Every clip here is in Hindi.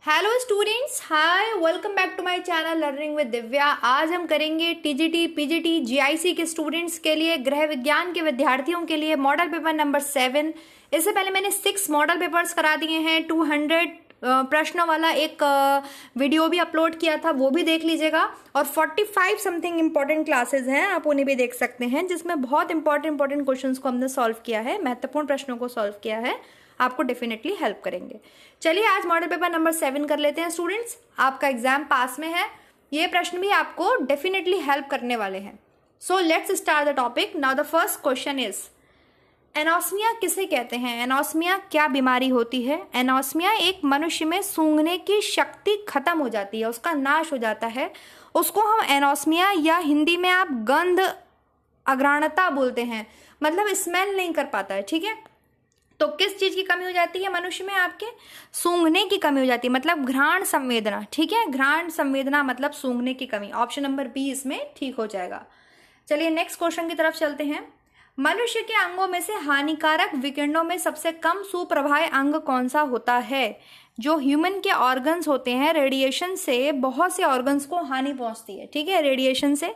Hello students, hi, welcome back to my channel learning with Divya. आज हम करेंगे टीजीटी, पीजीटी, जीआईसी के स्टूडेंट्स के लिए, गृह विज्ञान के विद्यार्थियों के लिए मॉडल पेपर नंबर 7। इससे पहले मैंने 6 मॉडल पेपर्स करा दिए हैं। 200 प्रश्नों वाला एक वीडियो भी अपलोड किया था, वो भी देख लीजिएगा। और 45 समथिंग इंपॉर्टेंट क्लासेस हैं, आप उन्हें भी देख सकते हैं, जिसमें बहुत इंपॉर्टेंट क्वेश्चंस को हमने सॉल्व किया है, महत्वपूर्ण प्रश्नों को सॉल्व किया है, आपको डेफिनेटली हेल्प करेंगे। चलिए आज मॉडल पेपर नंबर 7 कर लेते हैं स्टूडेंट्स। आपका एग्जाम पास में है, ये प्रश्न भी आपको डेफिनेटली हेल्प करने वाले हैं। So let's start the topic. Now the first question is, anosmia किसे कहते हैं? एनोस्मिया क्या बीमारी होती है? एनोस्मिया एक मनुष्य में सूंघने की शक्ति खत्म हो जाती है, उसका नाश हो जाता है, उसको हम एनोस्मिया या हिंदी में आप गंध अग्राणता बोलते हैं, मतलब स्मेल नहीं कर पाता है। ठीक है, तो किस चीज की कमी हो जाती है मनुष्य में? आपके सूंघने की कमी हो जाती है, मतलब घ्राण संवेदना। ठीक है, घ्राण संवेदना मतलब सूंघने की कमी। ऑप्शन नंबर बी इसमें ठीक हो जाएगा। चलिए नेक्स्ट क्वेश्चन की तरफ चलते हैं। मनुष्य के अंगों में से हानिकारक विकिरणों में सबसे कम सुप्रभावी अंग कौन सा होता है? जो ह्यूमन के ऑर्गन्स होते हैं, रेडिएशन से बहुत से ऑर्गन्स को हानि पहुंचती है, ठीक है, रेडिएशन से।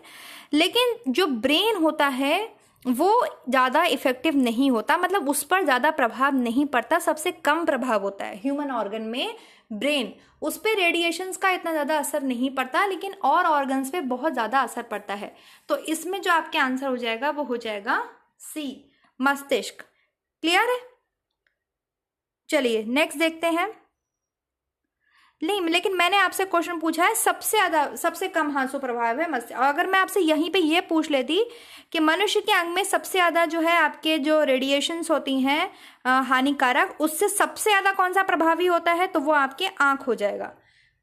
लेकिन जो ब्रेन होता है वो ज़्यादा इफेक्टिव नहीं होता, मतलब उस पर ज़्यादा प्रभाव नहीं पड़ता, सबसे कम प्रभाव होता है ह्यूमन ऑर्गन में ब्रेन। उस पर रेडिएशंस का इतना ज़्यादा असर नहीं पड़ता, लेकिन और ऑर्गन्स पे बहुत ज़्यादा असर पड़ता है। तो इसमें जो आपके आंसर हो जाएगा वो हो जाएगा सी, मस्तिष्क। क्लियर है? चलिए नेक्स्ट देखते हैं। नहीं, लेकिन मैंने आपसे क्वेश्चन पूछा है सबसे ज्यादा, सबसे कम हांसु प्रभाव है मस्तिष्क। अगर मैं आपसे यहीं पे ये पूछ लेती कि मनुष्य के अंग में सबसे ज्यादा जो है आपके जो रेडिएशंस होती हैं हानिकारक, उससे सबसे ज्यादा कौन सा प्रभावी होता है, तो वो आपके आंख हो जाएगा।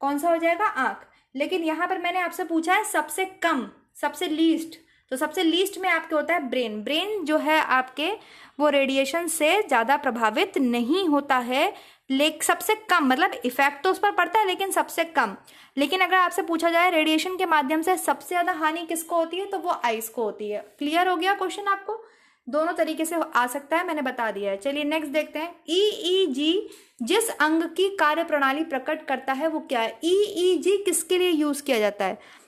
कौन सा हो जाएगा? आंख। लेकिन यहाँ पर मैंने आपसे पूछा है सबसे कम, सबसे लीस्ट, तो सबसे लीस्ट में आपके होता है ब्रेन। ब्रेन जो है आपके वो रेडिएशन से ज़्यादा प्रभावित नहीं होता है, लेकिन सबसे कम, मतलब इफेक्ट तो उस पर पड़ता है लेकिन सबसे कम। लेकिन अगर आपसे पूछा जाए रेडिएशन के माध्यम से सबसे ज़्यादा हानि किसको होती है, तो वो आइस को होती है। क्लियर हो गया क्वेश्चन आपको? दोनों तरीके से आ सकता है, मैंने बता दिया है। चलिए नेक्स्ट देखते हैं। ईईजी जिस अंग की कार्य प्रणाली प्रकट करता है वो क्या है? ईईजी किसके लिए यूज किया जाता है?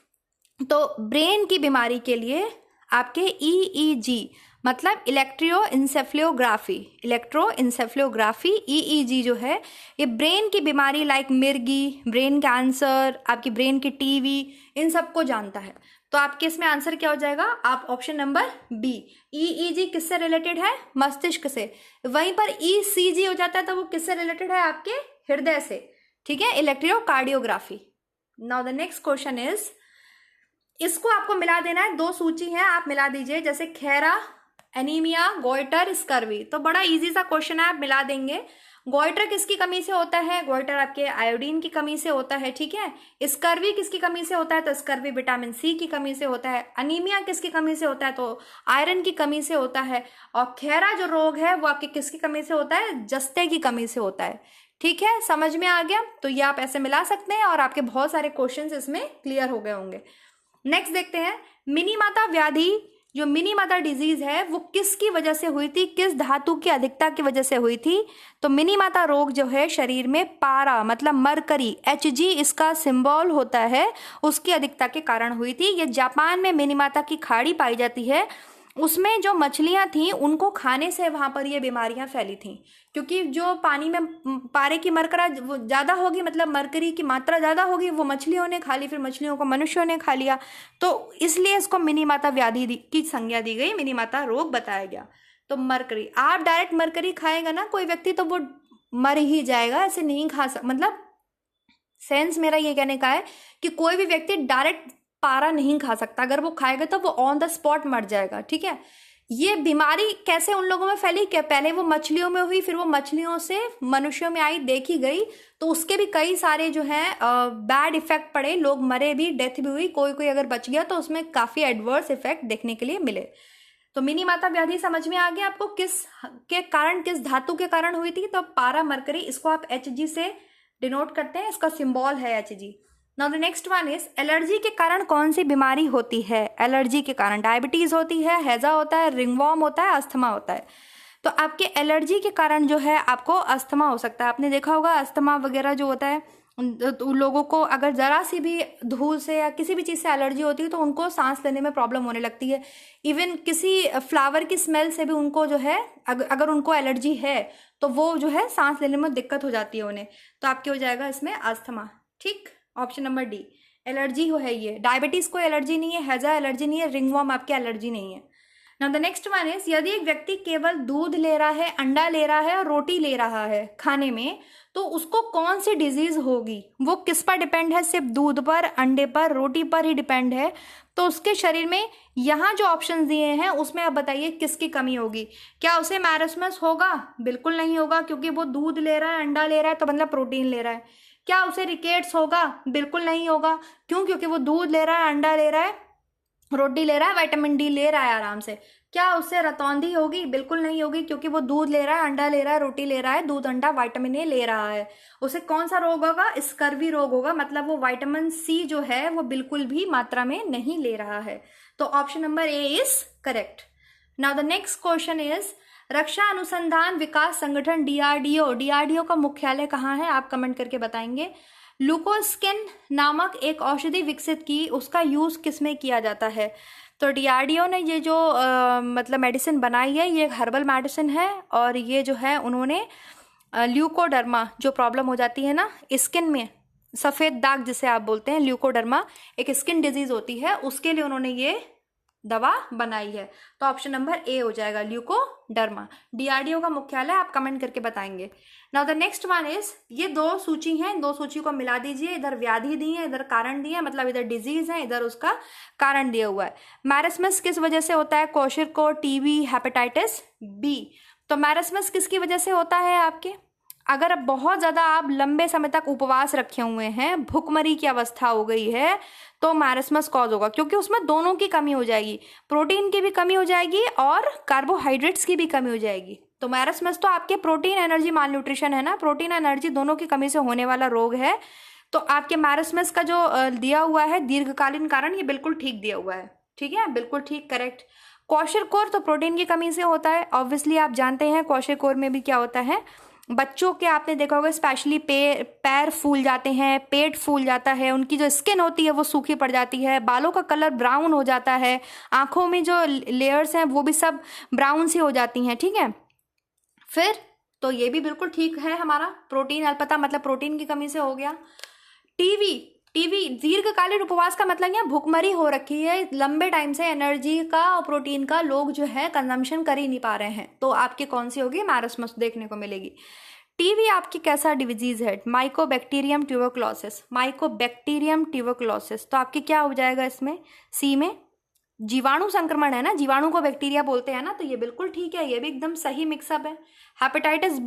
तो ब्रेन की बीमारी के लिए आपके ईईजी मतलब इलेक्ट्रोइंसेफ्लोग्राफी, इलेक्ट्रोइंसेफ्लोग्राफी ईईजी जो है ये ब्रेन की बीमारी लाइक मिर्गी, ब्रेन कैंसर, आपकी ब्रेन की टीवी, इन सबको जानता है। तो आपके इसमें आंसर क्या हो जाएगा? आप ऑप्शन नंबर बी, ईईजी किससे रिलेटेड है? मस्तिष्क से। वहीं पर ईसीजी हो जाता है तो वो किससे रिलेटेड है? आपके हृदय से। ठीक है, electrocardiography. Now the next question is, इसको आपको मिला देना है, दो सूची है, आप मिला दीजिए, जैसे खैरा, एनीमिया, गोइटर, स्कर्वी। तो बड़ा इजी सा क्वेश्चन है, आप मिला देंगे। गोइटर किसकी कमी से होता है? गोइटर आपके आयोडीन की कमी से होता है। ठीक है, स्कर्वी किसकी कमी से होता है? तो स्कर्वी विटामिन सी की कमी से होता है। अनीमिया किसकी कमी से होता है? तो आयरन की कमी से होता है। और खैरा जो रोग है वो आपकी किसकी कमी से होता है? जस्ते की कमी से होता है। ठीक है, समझ में आ गया? तो ये आप ऐसे मिला सकते हैं और आपके बहुत सारे क्वेश्चन इसमें क्लियर हो गए होंगे। नेक्स्ट देखते हैं, मिनीमाता व्याधि, जो मिनीमाता डिजीज है वो किसकी वजह से हुई थी? किस धातु की अधिकता की वजह से हुई थी? तो मिनीमाता रोग जो है शरीर में पारा मतलब मरकरी, Hg इसका सिंबल होता है, उसकी अधिकता के कारण हुई थी। ये जापान में मिनीमाता की खाड़ी पाई जाती है, उसमें जो मछलियां थी उनको खाने से वहां पर ये बीमारियां फैली थी, क्योंकि जो पानी में पारे की मरकरा ज्यादा होगी, मतलब मरकरी की मात्रा ज्यादा होगी, वो मछलियों ने खा ली, फिर मछलियों को मनुष्यों ने खा लिया, तो इसलिए इसको मिनीमाता व्याधि की संज्ञा दी गई, मिनीमाता रोग बताया गया। तो मरकरी, आप डायरेक्ट मरकरी खाएगा ना कोई व्यक्ति तो वो मर ही जाएगा, ऐसे नहीं खा मतलब सेंस मेरा ये कहने का है कि कोई भी व्यक्ति डायरेक्ट पारा नहीं खा सकता, अगर वो खाएगा तो वो ऑन द स्पॉट मर जाएगा। ठीक है, ये बीमारी कैसे उन लोगों में फैली? क्या पहले वो मछलियों में हुई, फिर वो मछलियों से मनुष्यों में आई, देखी गई, तो उसके भी कई सारे जो है बैड इफेक्ट पड़े, लोग मरे भी, डेथ भी हुई, कोई कोई अगर बच गया तो उसमें काफी एडवर्स इफेक्ट देखने के लिए मिले। तो मिनीमाता व्याधि समझ में आ गया आपको? किस के कारण, किस धातु के कारण हुई थी? तो पारा मरकरी, इसको आप Hg से डिनोट करते हैं, इसका सिंबल है Hg। Now the next one is, allergy के कारण कौन सी बीमारी होती है? एलर्जी के कारण डायबिटीज होती है, हैजा होता है, रिंगवॉर्म होता है, अस्थमा होता है। तो आपके एलर्जी के कारण जो है आपको अस्थमा हो सकता है। आपने देखा होगा अस्थमा वगैरह जो होता है, तो लोगों को अगर ज़रा सी भी धूल से या किसी भी चीज़ से एलर्जी होती है तो उनको सांस लेने में प्रॉब्लम होने लगती है। इवन किसी फ्लावर की स्मेल से भी उनको जो है, अगर उनको एलर्जी है तो वो जो है सांस लेने में दिक्कत हो जाती है उन्हें। तो आपके हो जाएगा इसमें अस्थमा। ठीक, ऑप्शन नंबर डी एलर्जी हो है ये। डायबिटीज़ कोई एलर्जी नहीं है, हैजा एलर्जी नहीं है, रिंगवर्म आपकी एलर्जी नहीं है। Now the next one is, यदि एक व्यक्ति केवल दूध ले रहा है, अंडा ले रहा है और रोटी ले रहा है खाने में, तो उसको कौन सी डिजीज होगी? वो किस पर डिपेंड है? सिर्फ दूध पर, अंडे पर, रोटी पर ही डिपेंड है। तो उसके शरीर में यहाँ जो ऑप्शंस दिए हैं उसमें आप बताइए किसकी कमी होगी। क्या उसे मैरस्मस होगा? बिल्कुल नहीं होगा, क्योंकि वो दूध ले रहा है, अंडा ले रहा है, तो मतलब प्रोटीन ले रहा है। क्या उसे रिकेट्स होगा? बिल्कुल नहीं होगा। क्यों? क्योंकि वो दूध ले रहा है, अंडा ले रहा है, रोटी ले रहा है, विटामिन डी ले रहा है आराम से। क्या उससे रतौंधी होगी? बिल्कुल नहीं होगी, क्योंकि वो दूध ले रहा है, अंडा ले रहा है, रोटी ले रहा है, दूध अंडा विटामिन ए ले रहा है। उसे कौन सा रोग होगा? स्कर्वी रोग होगा, मतलब वो विटामिन सी जो है वो बिल्कुल भी मात्रा में नहीं ले रहा है। तो option number A is correct. Now the next question is, रक्षा अनुसंधान विकास संगठन डीआरडीओ का मुख्यालय कहाँ है? आप कमेंट करके बताएंगे। लुकोस्किन नामक एक औषधि विकसित की, उसका यूज किसमें किया जाता है? तो डीआरडीओ ने ये जो मतलब मेडिसिन बनाई है, ये एक हर्बल मेडिसिन है, और ये जो है उन्होंने ल्यूकोडर्मा जो प्रॉब्लम हो जाती है ना स्किन में, सफ़ेद दाग जिसे आप बोलते हैं, ल्यूकोडर्मा एक स्किन डिजीज होती है, उसके लिए उन्होंने ये दवा बनाई है। तो ऑप्शन नंबर ए हो जाएगा, ल्यूकोडर्मा। डीआरडीओ का मुख्यालय आप कमेंट करके बताएंगे। Now the next one is, ये दो सूची है, दो सूची को मिला दीजिए। इधर व्याधि दी है, इधर कारण दिए, मतलब इधर डिजीज है, इधर उसका कारण दिया हुआ है। मैरस्मस किस वजह से होता है? क्वोशरकोर, टीबी, हेपेटाइटिस बी। तो मैरस्मस किसकी वजह से होता है? आपके अगर बहुत ज़्यादा आप लंबे समय तक उपवास रखे हुए हैं, भूखमरी की अवस्था हो गई है, तो मैरस्मस कॉज होगा, क्योंकि उसमें दोनों की कमी हो जाएगी, प्रोटीन की भी कमी हो जाएगी और कार्बोहाइड्रेट्स की भी कमी हो जाएगी। तो मैरस्मस तो आपके प्रोटीन एनर्जी माल न्यूट्रिशन है ना, प्रोटीन एनर्जी दोनों की कमी से होने वाला रोग है। तो आपके मैरस्मस का जो दिया हुआ है दीर्घकालीन कारण, ये बिल्कुल ठीक दिया हुआ है। ठीक है, बिल्कुल ठीक, करेक्ट। क्वोशरकोर तो प्रोटीन की कमी से होता है, ऑब्वियसली आप जानते हैं। क्वोशरकोर में भी क्या होता है, बच्चों के आपने देखा होगा स्पेशली पैर फूल जाते हैं, पेट फूल जाता है, उनकी जो स्किन होती है वो सूखी पड़ जाती है, बालों का कलर ब्राउन हो जाता है, आंखों में जो लेयर्स हैं वो भी सब ब्राउन सी हो जाती हैं। ठीक है, फिर तो ये भी बिल्कुल ठीक है हमारा, प्रोटीन अल्पता मतलब प्रोटीन की कमी से हो गया। टीवी दीर्घकालीन उपवास का मतलब यहाँ भूखमरी हो रखी है, लंबे टाइम से एनर्जी का और प्रोटीन का लोग जो है कंजम्पशन कर ही नहीं पा रहे हैं, तो आपकी कौन सी होगी? मैरस्मस देखने को मिलेगी। टीबी आपकी कैसा डिजीज है? Mycobacterium tuberculosis, Mycobacterium tuberculosis. तो आपकी क्या हो जाएगा इसमें? सी में जीवाणु संक्रमण है ना, जीवाणु को बैक्टीरिया बोलते हैं ना, तो ये बिल्कुल ठीक है, ये भी एकदम सही मिक्सअप है। हेपेटाइटिस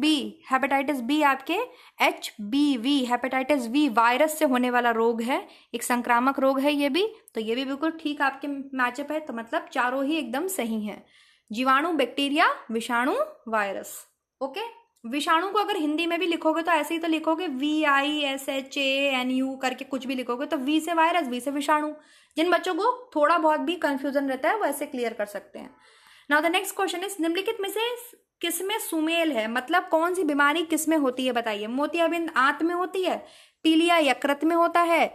बी आपके HBV, हेपेटाइटिस बी वायरस से होने वाला रोग है, एक संक्रामक रोग है ये भी, तो ये भी बिल्कुल ठीक आपके मैचअप है। तो मतलब चारों ही एकदम सही हैं, जीवाणु, बैक्टीरिया, विषाणु, वायरस। ओके, विषाणु को अगर हिंदी में भी लिखोगे तो ऐसे ही तो लिखोगे, VISHANU करके कुछ भी लिखोगे, तो V से वायरस, V से विषाणु। जिन बच्चों को थोड़ा बहुत भी कंफ्यूजन रहता है वो ऐसे क्लियर कर सकते हैं। Now the next question is, निम्नलिखित में से किसमें सुमेल है? मतलब कौन सी बीमारी किसमें होती है बताइए। मोतियाबिंद आंत में होती है, पीलिया यकृत में होता है,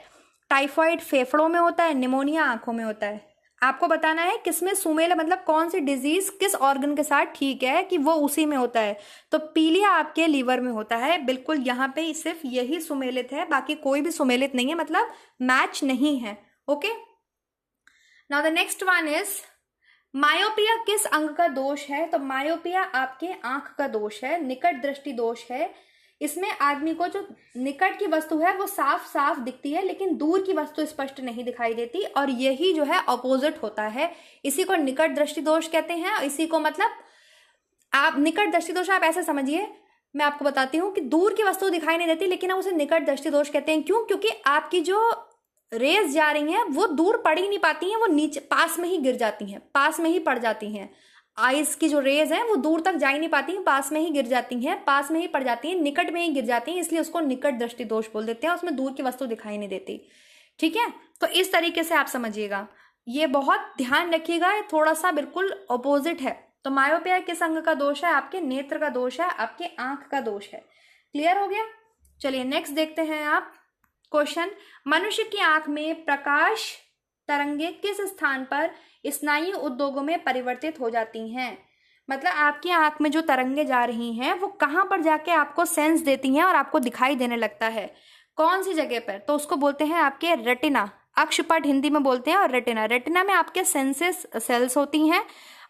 टाइफाइड फेफड़ों में होता है, निमोनिया आंखों में होता है। आपको बताना है किसमें सुमेल है, मतलब कौन सी डिजीज किस ऑर्गन के साथ ठीक है कि वो उसी में होता है। तो पीलिया आपके लीवर में होता है, बिल्कुल यहाँ पे सिर्फ यही सुमेलित है, बाकी कोई भी सुमेलित नहीं है, मतलब मैच नहीं है। Okay, now the next one is, myopia किस अंग का दोष है? तो मायोपिया आपके आंख का दोष है, निकट दृष्टि दोष है। इसमें आदमी को जो निकट की वस्तु है वो साफ साफ दिखती है, लेकिन दूर की वस्तु स्पष्ट नहीं दिखाई देती, और यही जो है ऑपोजिट होता है। इसी को निकट दृष्टि दोष कहते हैं। इसी को मतलब आप निकट दृष्टि दोष आप ऐसे समझिए, मैं आपको बताती हूँ कि दूर की वस्तु दिखाई नहीं देती, लेकिन हम उसे निकट दृष्टि दोष कहते हैं। क्यों? क्योंकि आपकी जो रेज जा रही हैं वो दूर पड़ ही नहीं पाती हैं, वो नीचे पास में ही गिर जाती हैं, पास में ही पड़ जाती हैं। आइस की जो रेज हैं वो दूर तक जा ही नहीं पाती हैं, पास में ही गिर जाती हैं, पास में ही पड़ जाती हैं, निकट में ही गिर जाती हैं, इसलिए उसको निकट दृष्टि दोष बोल देते हैं। उसमें दूर की वस्तु दिखाई नहीं देती। ठीक है, तो इस तरीके से आप समझिएगा, ये बहुत ध्यान रखिएगा, थोड़ा सा बिल्कुल अपोजिट है। तो मायोपिया किस अंग का दोष है? आपके नेत्र का दोष है, आपके आंख का दोष है। क्लियर हो गया? चलिए नेक्स्ट देखते हैं आप क्वेश्चन। मनुष्य की आंख में प्रकाश तरंगे किस स्थान पर स्नायु उद्योगों में परिवर्तित हो जाती हैं? मतलब आपकी आंख में जो तरंगे जा रही हैं वो कहाँ पर जाके आपको सेंस देती हैं और आपको दिखाई देने लगता है? कौन सी जगह पर? तो उसको बोलते हैं आपके रेटिना, अक्षपट हिंदी में बोलते हैं, और रेटिना, रेटिना में आपके सेंसेस सेल्स होती हैं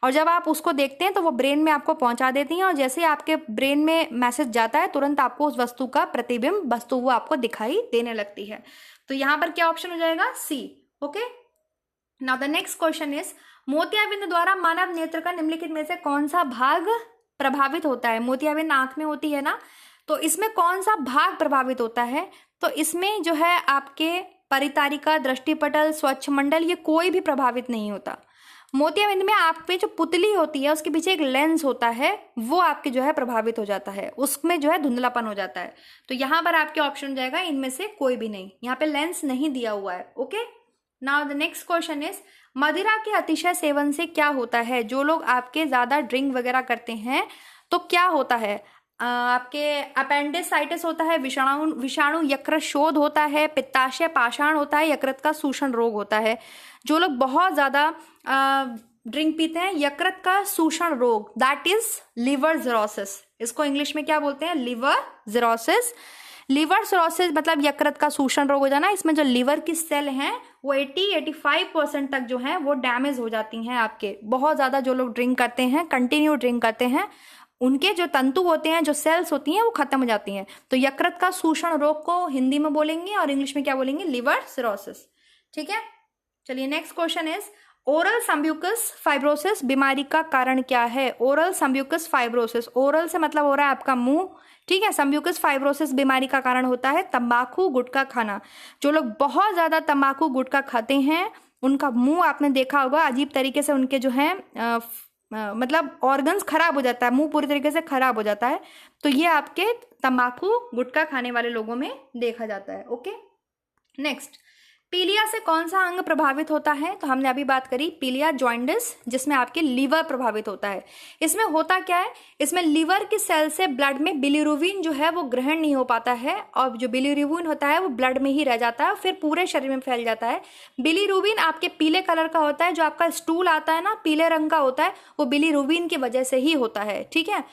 और जब आप उसको देखते हैं तो वो ब्रेन में आपको पहुंचा देती हैं और जैसे आपके ब्रेन में मैसेज जाता है तुरंत आपको उस वस्तु का प्रतिबिंब वस्तु वो आपको दिखाई देने लगती है। तो यहाँ पर क्या ऑप्शन हो जाएगा? C. Okay, now the next question is मोतियाबिंद द्वारा मानव नेत्र का निम्नलिखित में से कौन सा भाग प्रभावित होता है? मोतियाबिंद आंख में होती है ना, तो इसमें कौन सा भाग प्रभावित होता है? तो इसमें जो है आपके परितारिका, दृष्टिपटल, स्वच्छमंडल, ये कोई भी प्रभावित नहीं होता। मोतियाबिंद में आप पे जो पुतली होती है उसके पीछे एक लेंस होता है, वो आपके जो है प्रभावित हो जाता है, उसमें जो है धुंधलापन हो जाता है। तो यहाँ पर आपके ऑप्शन जाएगा इनमें से कोई भी नहीं, यहाँ पे लेंस नहीं दिया हुआ है। Okay, now the next question is मदिरा के अतिशय सेवन से क्या होता है? जो लोग आपके ज्यादा ड्रिंक वगैरह करते हैं तो क्या होता है? आपके अपेंडिसाइटिस होता है, विषाणु यकृत शोध होता है, पित्ताशय पाषाण होता है, यकृत का सूषण रोग होता है। जो लोग बहुत ज्यादा ड्रिंक पीते हैं, यकृत का सूषण रोग, दैट इज लिवर जिरोसिस। इसको इंग्लिश में क्या बोलते हैं? लिवर जिरोसिस। लिवर सिरोसिस मतलब यकृत का सूषण रोग हो जाना। इसमें जो लिवर की सेल हैं वो 80-85% तक जो है वो डैमेज हो जाती हैं आपके। बहुत ज्यादा जो लोग ड्रिंक करते हैं, कंटिन्यू ड्रिंक करते हैं, उनके जो तंतु होते हैं, जो सेल्स होती हैं, वो खत्म हो जाती हैं। तो यकृत का सूषण रोग को हिंदी में बोलेंगे और इंग्लिश में क्या बोलेंगे? Liver cirrhosis. ठीक है, चलिए next question is oral submucous fibrosis बीमारी का कारण क्या है? ओरल सम्ब्यूकस फाइब्रोसिस, ओरल से मतलब हो रहा है आपका मुंह, ठीक है। सम्ब्यूकस फाइब्रोसिस बीमारी का कारण होता है तंबाकू गुटखा खाना। जो लोग बहुत ज्यादा तंबाकू गुटखा खाते हैं उनका मुंह आपने देखा होगा अजीब तरीके से, उनके जो है मतलब ऑर्गन्स खराब हो जाता है, मुंह पूरी तरीके से खराब हो जाता है। तो ये आपके तंबाकू गुटखा खाने वाले लोगों में देखा जाता है। ओके, नेक्स्ट, पीलिया से कौन सा अंग प्रभावित होता है? तो हमने अभी बात करी पीलिया जॉइंडिस, जिसमें आपके लीवर प्रभावित होता है। इसमें होता क्या है? इसमें लीवर की सेल से ब्लड में बिलीरुबिन जो है वो ग्रहण नहीं हो पाता है और जो बिलीरुबिन होता है वो ब्लड में ही रह जाता है, फिर पूरे शरीर में फैल जाता है। बिलीरुबिन आपके पीले कलर का होता है, जो आपका स्टूल आता है ना पीले रंग का होता है, वो बिलीरुबिन की वजह से ही होता है। ठीक है,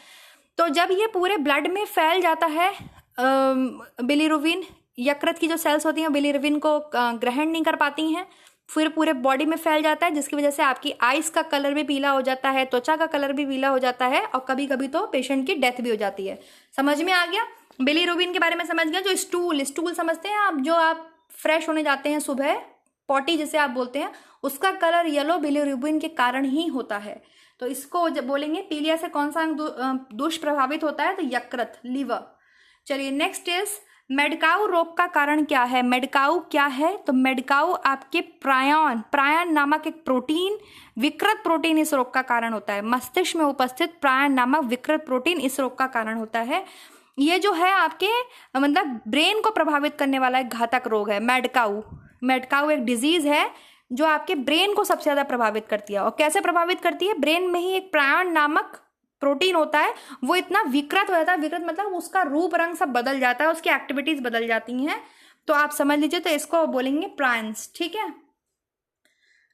तो जब ये पूरे ब्लड में फैल जाता है बिलीरुबिन, यकृत की जो सेल्स होती हैं बिलीरुबिन को ग्रहण नहीं कर पाती हैं, फिर पूरे बॉडी में फैल जाता है, जिसकी वजह से आपकी आइस का कलर भी पीला हो जाता है, त्वचा का कलर भी पीला हो जाता है और कभी कभी तो पेशेंट की डेथ भी हो जाती है। समझ में आ गया? बिलीरुबिन के बारे में समझ गया। जो स्टूल समझते हैं आप, जो आप फ्रेश होने जाते हैं सुबह, पॉटी जिसे आप बोलते हैं, उसका कलर येलो बिलीरुबिन के कारण ही होता है। तो इसको जब बोलेंगे पीलिया से कौन सा अंग दुष्प्रभावित होता है, तो यकृत, लीवर। चलिए नेक्स्ट इज मेडकाउ रोग का कारण क्या है? मेडकाउ क्या है? तो मेडकाउ आपके प्रायन नामक एक प्रोटीन, विकृत प्रोटीन इस रोग का कारण होता है। मस्तिष्क में उपस्थित प्रायन नामक विकृत प्रोटीन इस रोग का कारण होता है। ये जो है आपके मतलब ब्रेन को प्रभावित करने वाला एक घातक रोग है मेडकाउ एक डिजीज है जो आपके ब्रेन को सबसे ज्यादा प्रभावित करती है। और कैसे प्रभावित करती है? ब्रेन में ही एक प्रायन नामक प्रोटीन होता है, वो इतना विकृत हो जाता है, विकृत मतलब उसका रूप रंग सब बदल जाता है, उसकी एक्टिविटीज बदल जाती हैं। तो आप समझ लीजिए, तो इसको बोलेंगे प्रायंस। ठीक है,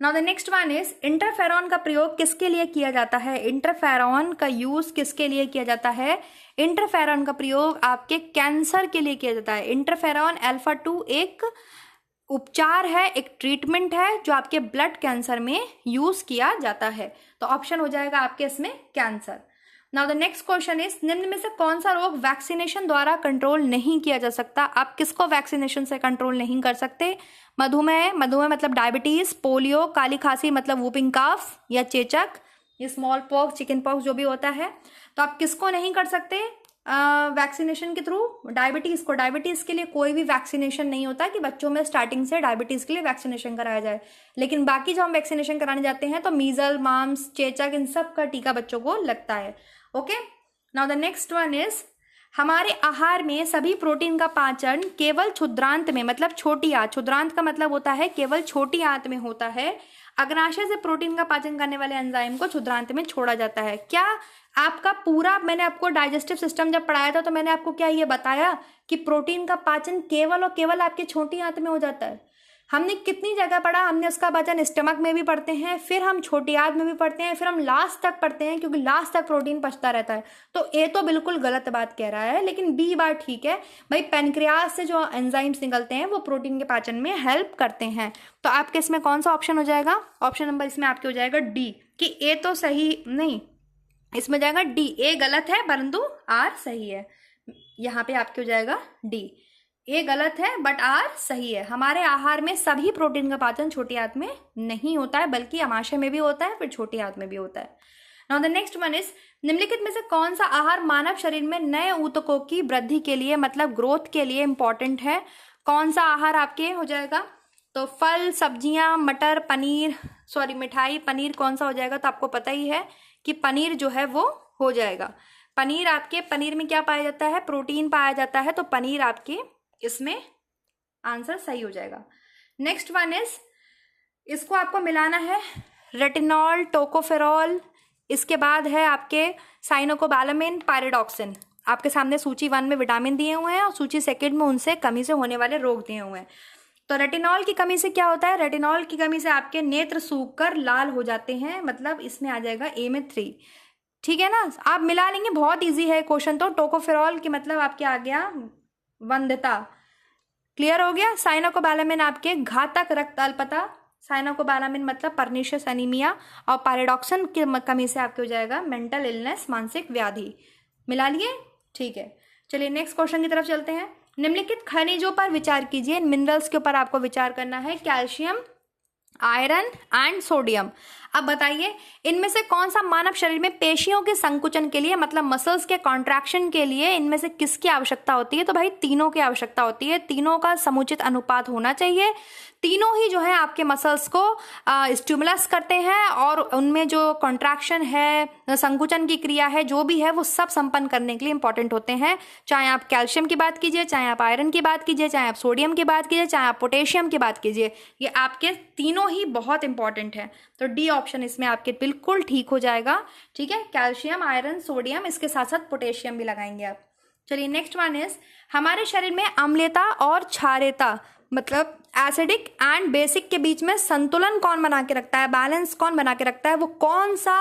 now the next one is interferon का प्रयोग किसके लिए किया जाता है? इंटरफेरॉन का यूज किसके लिए किया जाता है? इंटरफेरॉन का प्रयोग आपके कैंसर के लिए किया जाता है। इंटरफेरॉन अल्फा 2 एक उपचार है, एक ट्रीटमेंट है जो आपके ब्लड कैंसर में यूज किया जाता है। तो ऑप्शन हो जाएगा आपके इसमें cancer. Now the next question is निम्न में से कौन सा रोग वैक्सीनेशन द्वारा कंट्रोल नहीं किया जा सकता? आप किसको वैक्सीनेशन से कंट्रोल नहीं कर सकते? मधुमेह मतलब डायबिटीज, पोलियो, काली खांसी मतलब वूपिंग काफ या चेचक, ये स्मॉल पॉक्स, चिकन पॉक्स जो भी होता है, तो आप किसको नहीं कर सकते वैक्सीनेशन के थ्रू? डायबिटीज को। डायबिटीज के लिए कोई भी वैक्सीनेशन नहीं होता कि बच्चों में स्टार्टिंग से डायबिटीज के लिए वैक्सीनेशन कराया जाए, लेकिन बाकी जो हम वैक्सीनेशन कराने जाते हैं तो मीजल, माम्स, चेचक, इन सब का टीका बच्चों को लगता है। Okay, now the next one is हमारे आहार में सभी प्रोटीन का पाचन केवल क्षुद्रांत में, मतलब छोटी आंत, क्षुद्रांत का मतलब होता है केवल छोटी आंत में होता है। अग्नाशय से प्रोटीन का पाचन करने वाले एंजाइम को क्षुद्रांत में छोड़ा जाता है। क्या आपका पूरा, मैंने आपको डाइजेस्टिव सिस्टम जब पढ़ाया था तो मैंने आपको क्या ये बताया कि प्रोटीन का पाचन केवल और केवल आपके छोटी आंत में हो जाता है। हमने कितनी जगह पढ़ा, हमने उसका पाचन स्टमक में भी पढ़ते हैं, फिर हम छोटी आंत में भी पढ़ते हैं, फिर हम लास्ट तक पढ़ते हैं, क्योंकि लास्ट तक प्रोटीन पचता रहता है। तो ए तो बिल्कुल गलत बात कह रहा है, लेकिन बी बात ठीक है भाई। पैनक्रियाज से जो एंजाइम्स निकलते हैं वो प्रोटीन के पाचन में हेल्प करते हैं। तो आपके इसमें कौन सा ऑप्शन हो जाएगा? ऑप्शन नंबर इसमें आपके हो जाएगा डी, कि ए तो सही नहीं, इसमें जाएगा डी। ए गलत है परंतु आर सही है। यहाँ पे आपके हो जाएगा डी। ए गलत है बट आर सही है। हमारे आहार में सभी प्रोटीन का पाचन छोटी आंत में नहीं होता है, बल्कि आमाशय में भी होता है, फिर छोटी आंत में भी होता है। Now the next one is, निम्नलिखित में से कौन सा आहार मानव शरीर में नए ऊतकों की वृद्धि के लिए, मतलब ग्रोथ के लिए इंपॉर्टेंट है? कौन सा आहार आपके हो जाएगा? तो फल, सब्जियां, मटर, पनीर, सॉरी मिठाई, पनीर कौन सा हो जाएगा? तो आपको पता ही है कि पनीर जो है वो हो जाएगा। पनीर आपके, पनीर में क्या पाया जाता है? प्रोटीन पाया जाता है, तो पनीर आपके इसमें आंसर सही हो जाएगा। नेक्स्ट वन इज, इसको आपको मिलाना है रेटिनॉल, टोकोफेरॉल, इसके बाद है आपके साइनोकोबालामिन, पायरिडॉक्सिन। आपके सामने सूची 1 में विटामिन दिए हुए हैं और सूची 2 में उनसे कमी से होने वाले रोग दिए हुए हैं। तो रेटिनॉल की कमी से क्या होता है? रेटिनॉल की कमी से आपके नेत्र सूख कर लाल हो जाते हैं, मतलब इसमें आ जाएगा ए में 3। ठीक है ना, आप मिला लेंगे, बहुत इजी है क्वेश्चन। तो टोकोफेरॉल की मतलब आपके आ गया वंध्यता, क्लियर हो गया। साइनोकोबालामिन आपके घातक रक्त अल्पता, साइनोकोबालामिन मतलब परनिशियस एनीमिया, और पायरिडॉक्सिन की कमी से आपके हो जाएगा मेंटल इलनेस, मानसिक व्याधि। मिला लिए? ठीक है, चलिए नेक्स्ट क्वेश्चन की तरफ चलते हैं। निम्नलिखित खनिजों पर विचार कीजिए, मिनरल्स के ऊपर आपको विचार करना है, कैल्शियम, आयरन एंड सोडियम। अब बताइए इनमें से कौन सा मानव शरीर में पेशियों के संकुचन के लिए, मतलब मसल्स के कॉन्ट्रैक्शन के लिए, इनमें से किसकी आवश्यकता होती है? तो भाई तीनों की आवश्यकता होती है। तीनों का समुचित अनुपात होना चाहिए। तीनों ही जो है आपके मसल्स को स्टिमुलस करते हैं, और उनमें जो कॉन्ट्रैक्शन है, संकुचन की क्रिया है, जो भी है वो सब संपन्न करने के लिए इंपॉर्टेंट होते हैं। चाहे आप कैल्शियम की बात कीजिए, चाहे आप आयरन की बात कीजिए, चाहे आप सोडियम की बात कीजिए, चाहे आप पोटेशियम की बात कीजिए, ये आपके तीनों ही बहुत इंपॉर्टेंट है। तो डी ऑप्शन इसमें आपके बिल्कुल ठीक हो जाएगा। ठीक है, कैल्शियम, आयरन, सोडियम, इसके साथ साथ पोटेशियम भी लगाएंगे आप। चलिए नेक्स्ट वन इज, हमारे शरीर में अम्लता और क्षारीयता, मतलब एसिडिक एंड बेसिक के बीच में संतुलन कौन बना के रखता है, बैलेंस कौन बना के रखता है? वो कौन सा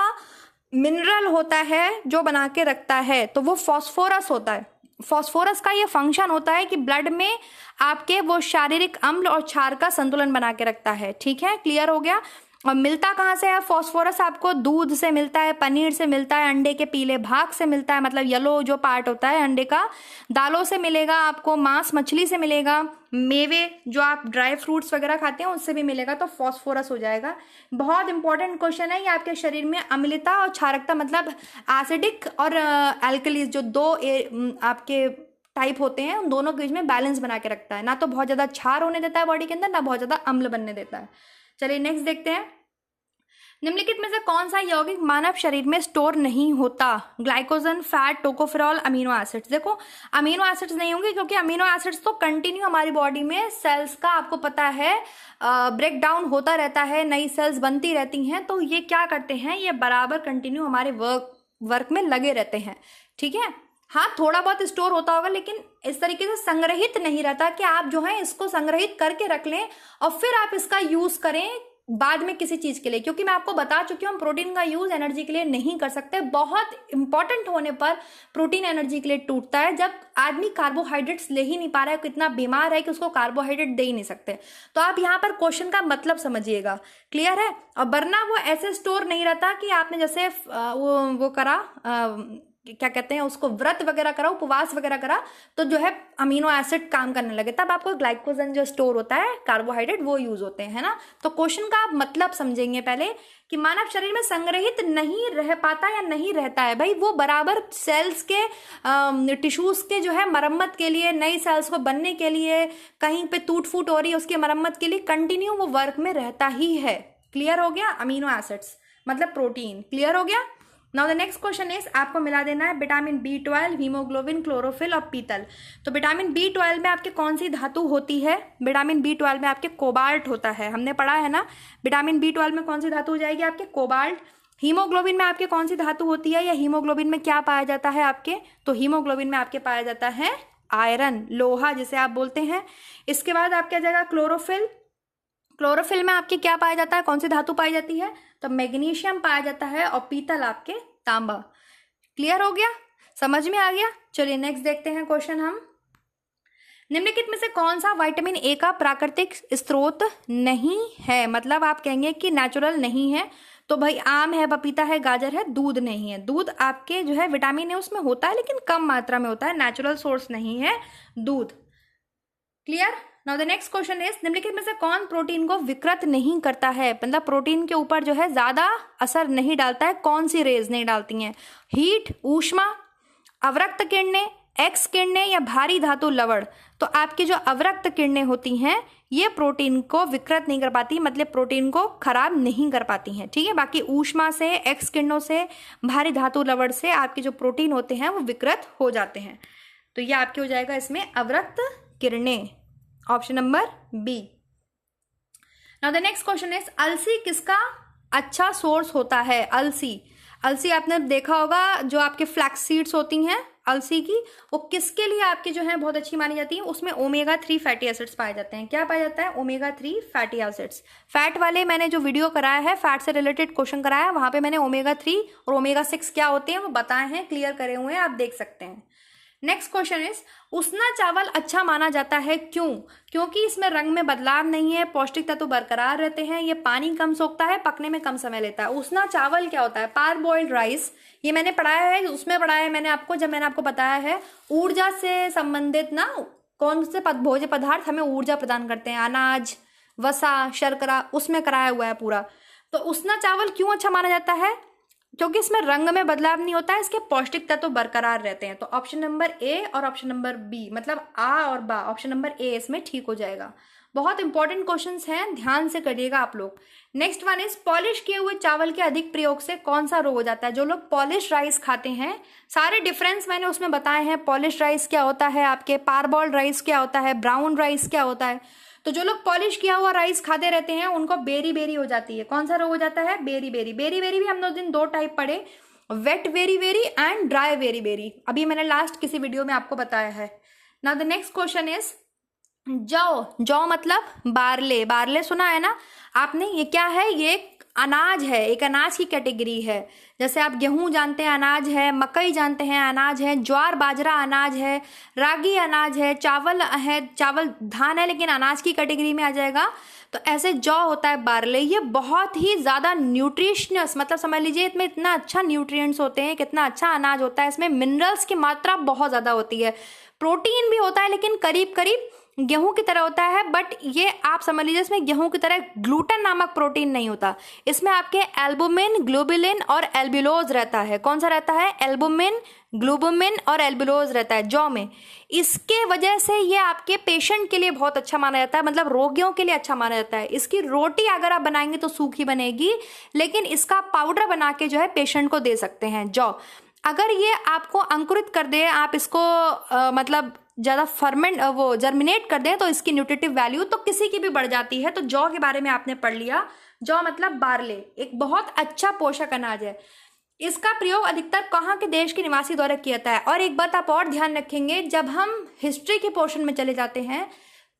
मिनरल होता है जो बना के रखता है? तो वो फास्फोरस होता है। फास्फोरस का ये फंक्शन होता है कि ब्लड में आपके वो शारीरिक अम्ल और क्षार का संतुलन बना के रखता है। ठीक है, क्लियर हो गया। और मिलता कहाँ से है फास्फोरस? आपको दूध से मिलता है, पनीर से मिलता है, अंडे के पीले भाग से मिलता है, मतलब येलो जो पार्ट होता है अंडे का, दालों से मिलेगा आपको, मांस मछली से मिलेगा, मेवे जो आप ड्राई फ्रूट्स वगैरह खाते हैं उससे भी मिलेगा, तो फास्फोरस हो जाएगा। बहुत इंपॉर्टेंट क्वेश्चन है ये। आपके शरीर में अम्लता और क्षारकता, मतलब एसिडिक और एल्कलीज, जो दो आपके टाइप होते हैं, उन दोनों के बीच में बैलेंस बना के रखता है। ना तो बहुत ज्यादा क्षार होने देता है बॉडी के अंदर, ना बहुत ज्यादा अम्ल बनने देता है। चलिए नेक्स्ट देखते हैं, निम्नलिखित में से कौन सा यौगिक मानव शरीर में स्टोर नहीं होता? Glycogen, fat, tocopherol, amino acids. देखो अमीनो एसिड्स नहीं होंगे, क्योंकि अमीनो एसिड्स तो कंटिन्यू हमारी बॉडी में सेल्स का, आपको पता है, ब्रेक डाउन होता रहता है, नई सेल्स बनती रहती हैं, तो ये क्या करते हैं, ये बराबर कंटिन्यू हमारे वर्क में लगे रहते हैं। ठीक है, हाँ थोड़ा बहुत स्टोर होता होगा, लेकिन इस तरीके से संग्रहित नहीं रहता कि आप जो है इसको संग्रहित करके रख लें और फिर आप इसका यूज करें बाद में किसी चीज के लिए। क्योंकि मैं आपको बता चुकी हूँ, हम प्रोटीन का यूज एनर्जी के लिए नहीं कर सकते। बहुत इंपॉर्टेंट होने पर प्रोटीन एनर्जी के लिए टूटता है, जब आदमी कार्बोहाइड्रेट्स ले ही नहीं पा रहा है, कितना बीमार है कि उसको कार्बोहाइड्रेट दे ही नहीं सकते। तो आप यहाँ पर क्वेश्चन का मतलब समझिएगा, क्लियर है। और वरना वो ऐसे स्टोर नहीं रहता कि आपने जैसे वो करा, क्या कहते हैं उसको, व्रत वगैरह करा, उपवास वगैरह करा, तो जो है अमीनो एसिड काम करने लगे, तब आपको ग्लाइकोजन जो स्टोर होता है, कार्बोहाइड्रेट, वो यूज होते हैं, है ना। तो क्वेश्चन का आप मतलब समझेंगे पहले कि मानव शरीर में संग्रहित नहीं रह पाता या नहीं रहता है, भाई वो बराबर सेल्स के टिश्यूज के जो है मरम्मत के लिए, नई सेल्स को बनने के लिए, कहीं पे टूट फूट हो रही है उसकी मरम्मत के लिए कंटिन्यू वो वर्क में रहता ही है। क्लियर हो गया। अमीनो एसिड्स मतलब प्रोटीन, क्लियर हो गया। Now the next question is, आपको मिला देना है विटामिन B12, हीमोग्लोबिन, क्लोरोफिल और पीतल। तो विटामिन B12 में आपके कौन सी धातु होती है? विटामिन B12 में आपके कोबाल्ट होता है, हमने पढ़ा है ना। विटामिन B12 में कौन सी धातु हो जाएगी आपके? कोबाल्ट। हीमोग्लोबिन में आपके कौन सी धातु होती है, या हीमोग्लोबिन में क्या पाया जाता है आपके? तो हीमोग्लोबिन में आपके पाया जाता है आयरन, लोहा जिसे आप बोलते हैं। इसके बाद आपके आ जाएगा क्लोरोफिल। क्लोरोफिल में आपके क्या पाया जाता है, कौन सी धातु पाई जाती है? तो मैग्नीशियम पाया जाता है, और पीतल आपके तांबा। क्लियर हो गया, समझ में आ गया? चलिए नेक्स्ट देखते हैं क्वेश्चन हम। निम्नलिखित में से कौन सा विटामिन ए का प्राकृतिक स्रोत नहीं है? मतलब आप कहेंगे कि नेचुरल नहीं है, तो भाई आम है, पपीता है, गाजर है, दूध नहीं है। दूध आपके जो है विटामिन ए उसमें होता है, लेकिन कम मात्रा में होता है, नेचुरल सोर्स नहीं है दूध। Clear? Now the next question is, निम्नलिखित में से कौन प्रोटीन को विकृत नहीं करता है? मतलब प्रोटीन के ऊपर जो है ज्यादा असर नहीं डालता है, कौन सी रेज नहीं डालती हैं? हीट, ऊष्मा, अवरक्त किरणें, एक्स किरणें, या भारी धातु लवण। तो आपकी जो अवरक्त किरणें होती हैं ये प्रोटीन को विकृत नहीं कर पाती, मतलब प्रोटीन को खराब नहीं कर पाती हैं, ठीक है। बाकी ऊष्मा से, एक्स किरणों से, भारी धातु लवण से आपके जो प्रोटीन होते हैं वो विकृत हो जाते हैं। तो ये आपके हो जाएगा इसमें अवरक्त किरणें, option number B. Now the next question is, अलसी किसका अच्छा सोर्स होता है? अलसी आपने देखा होगा, जो आपके फ्लैक्स सीड्स होती हैं अलसी की, वो किसके लिए आपकी जो है बहुत अच्छी मानी जाती है? उसमें ओमेगा 3 फैटी एसिड्स पाए जाते हैं। क्या पाया जाता है? Omega 3 fatty acids. फैट वाले मैंने जो वीडियो कराया है, फैट से रिलेटेड क्वेश्चन कराया है, वहां पे मैंने ओमेगा 3 और ओमेगा 6 क्या होते हैं वो बताए हैं, क्लियर करे हुए हैं, आप देख सकते हैं। नेक्स्ट क्वेश्चन इज, उसना चावल अच्छा माना जाता है, क्यों? क्योंकि इसमें रंग में बदलाव नहीं है, पौष्टिक तत्व बरकरार रहते हैं, ये पानी कम सोखता है, पकने में कम समय लेता है। उसना चावल क्या होता है? पार बॉइल्ड राइस, ये मैंने पढ़ाया है, उसमें पढ़ाया है मैंने आपको, जब मैंने आपको बताया है ऊर्जा से संबंधित ना कौन से भोज्य पदार्थ हमें ऊर्जा प्रदान करते हैं, अनाज, वसा, शर्करा, उसमें कराया हुआ है पूरा। तो उसना चावल क्यों अच्छा माना जाता है? क्योंकि इसमें रंग में बदलाव नहीं होता है, इसके पौष्टिक तत्व बरकरार रहते हैं। तो ऑप्शन नंबर ए और ऑप्शन नंबर बी, मतलब आ और बा, ऑप्शन नंबर ए इसमें ठीक हो जाएगा। बहुत इंपॉर्टेंट क्वेश्चंस हैं, ध्यान से करिएगा आप लोग। नेक्स्ट वन इज, पॉलिश किए हुए चावल के अधिक प्रयोग से कौन सा रोग हो जाता है? जो लोग पॉलिश राइस खाते हैं, सारे डिफरेंस मैंने उसमें बताए हैं। पॉलिश राइस क्या होता है आपके, पारबॉइल्ड राइस क्या होता है, ब्राउन राइस क्या होता है। तो जो लोग पॉलिश किया हुआ राइस खाते रहते हैं उनको बेरी बेरी हो जाती है। कौन सा रोग हो जाता है? Berry berry. बेरी बेरी भी हम उस दिन दो टाइप पढ़े, wet very very and dry very very, अभी मैंने लास्ट किसी वीडियो में आपको बताया है। Now the next question is, जौ मतलब बारले। बारले सुना है ना आपने? ये क्या है? ये एक अनाज है, एक अनाज की कैटेगरी है। जैसे आप गेहूं जानते हैं अनाज है, मकई जानते हैं अनाज है, ज्वार बाजरा अनाज है, रागी अनाज है, चावल है, चावल धान है लेकिन अनाज की कैटेगरी में आ जाएगा। तो ऐसे जौ होता है बारले, ये बहुत ही ज्यादा न्यूट्रिशनस, मतलब समझ लीजिए इसमें इतना अच्छा न्यूट्रिएंट्स होते हैं, कितना अच्छा अनाज होता है, इसमें मिनरल्स की मात्रा बहुत ज्यादा होती है, प्रोटीन भी होता है लेकिन करीब करीब गेहूं की तरह होता है। बट ये आप समझ लीजिए इसमें गेहूं की तरह ग्लूटेन नामक प्रोटीन नहीं होता, इसमें आपके एल्बुमिन, ग्लोबुलिन और एल्बुलोज रहता है। कौन सा रहता है? एल्बुमिन, ग्लोबुमिन और एल्बुलोज रहता है जौ में। इसके वजह से ये आपके पेशेंट के लिए बहुत अच्छा माना जाता है, मतलब रोगियों के लिए अच्छा माना जाता है। इसकी रोटी अगर आप बनाएंगे तो सूखी बनेगी, लेकिन इसका पाउडर बना के जो है पेशेंट को दे सकते हैं। जौ अगर ये आपको अंकुरित कर दे, आप इसको मतलब ज़्यादा जर्मिनेट कर दें, तो इसकी न्यूट्रिटिव वैल्यू तो किसी की भी बढ़ जाती है। तो जौ के बारे में आपने पढ़ लिया। जौ मतलब बारले, एक बहुत अच्छा पोषक अनाज है। इसका प्रयोग अधिकतर कहाँ के देश के निवासी द्वारा किया जाता है? और एक बात आप और ध्यान रखेंगे, जब हम हिस्ट्री के पोर्शन में चले जाते हैं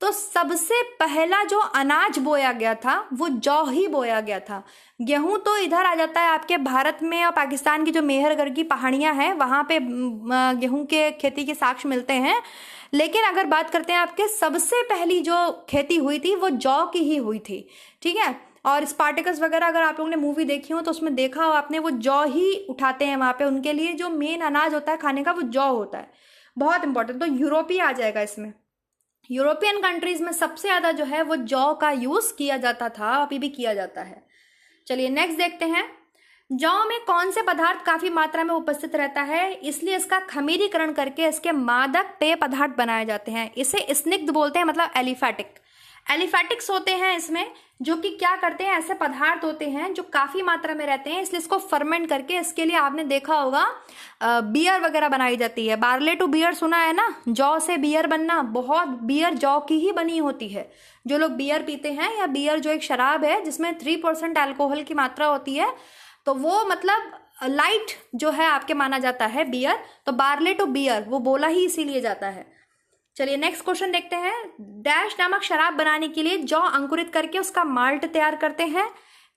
तो सबसे पहला जो अनाज बोया गया था वो जौ ही बोया गया था। गेहूं तो इधर आ जाता है आपके भारत में, और पाकिस्तान की जो मेहरगढ़ की पहाड़ियां हैं वहां पे गेहूं के खेती के साक्ष्य मिलते हैं। लेकिन अगर बात करते हैं आपके, सबसे पहली जो खेती हुई थी वो जौ की ही हुई थी, ठीक है। और स्पार्टिकस वगैरह अगर आप लोगों ने मूवी देखी हो तो उसमें देखा हो आपने, वो जौ ही उठाते हैं वहां पे, उनके लिए जो मेन अनाज होता है खाने का वो जौ होता है। बहुत इंपॉर्टेंट। तो यूरोपीय आ जाएगा इसमें। यूरोपियन कंट्रीज में सबसे ज्यादा जो है वो जौ का यूज किया जाता था, अभी भी किया जाता है। चलिए नेक्स्ट देखते हैं, जौ में कौन से पदार्थ काफी मात्रा में उपस्थित रहता है, इसलिए इसका खमीरीकरण करके इसके मादक पेय पदार्थ बनाए जाते हैं। इसे स्निग्ध बोलते हैं, मतलब एलिफेटिक। एलिफेटिक्स होते हैं इसमें, जो कि क्या करते हैं, ऐसे पदार्थ होते हैं जो काफी मात्रा में रहते हैं, इसलिए इसको फर्मेंट करके, इसके लिए आपने देखा होगा बियर वगैरह बनाई जाती है। बार्ले टू बियर सुना है ना, जौ से बियर बनना, बहुत बियर जौ की ही बनी होती है। जो लोग बियर पीते हैं, या बियर जो एक शराब है जिसमें 3% अल्कोहल की मात्रा होती है, तो वो मतलब लाइट जो है आपके माना जाता है बियर, तो बार्ले टू बियर वो बोला ही इसीलिए जाता है। चलिए नेक्स्ट क्वेश्चन देखते हैं। डैश नामक शराब बनाने के लिए जौ अंकुरित करके उसका माल्ट तैयार करते हैं।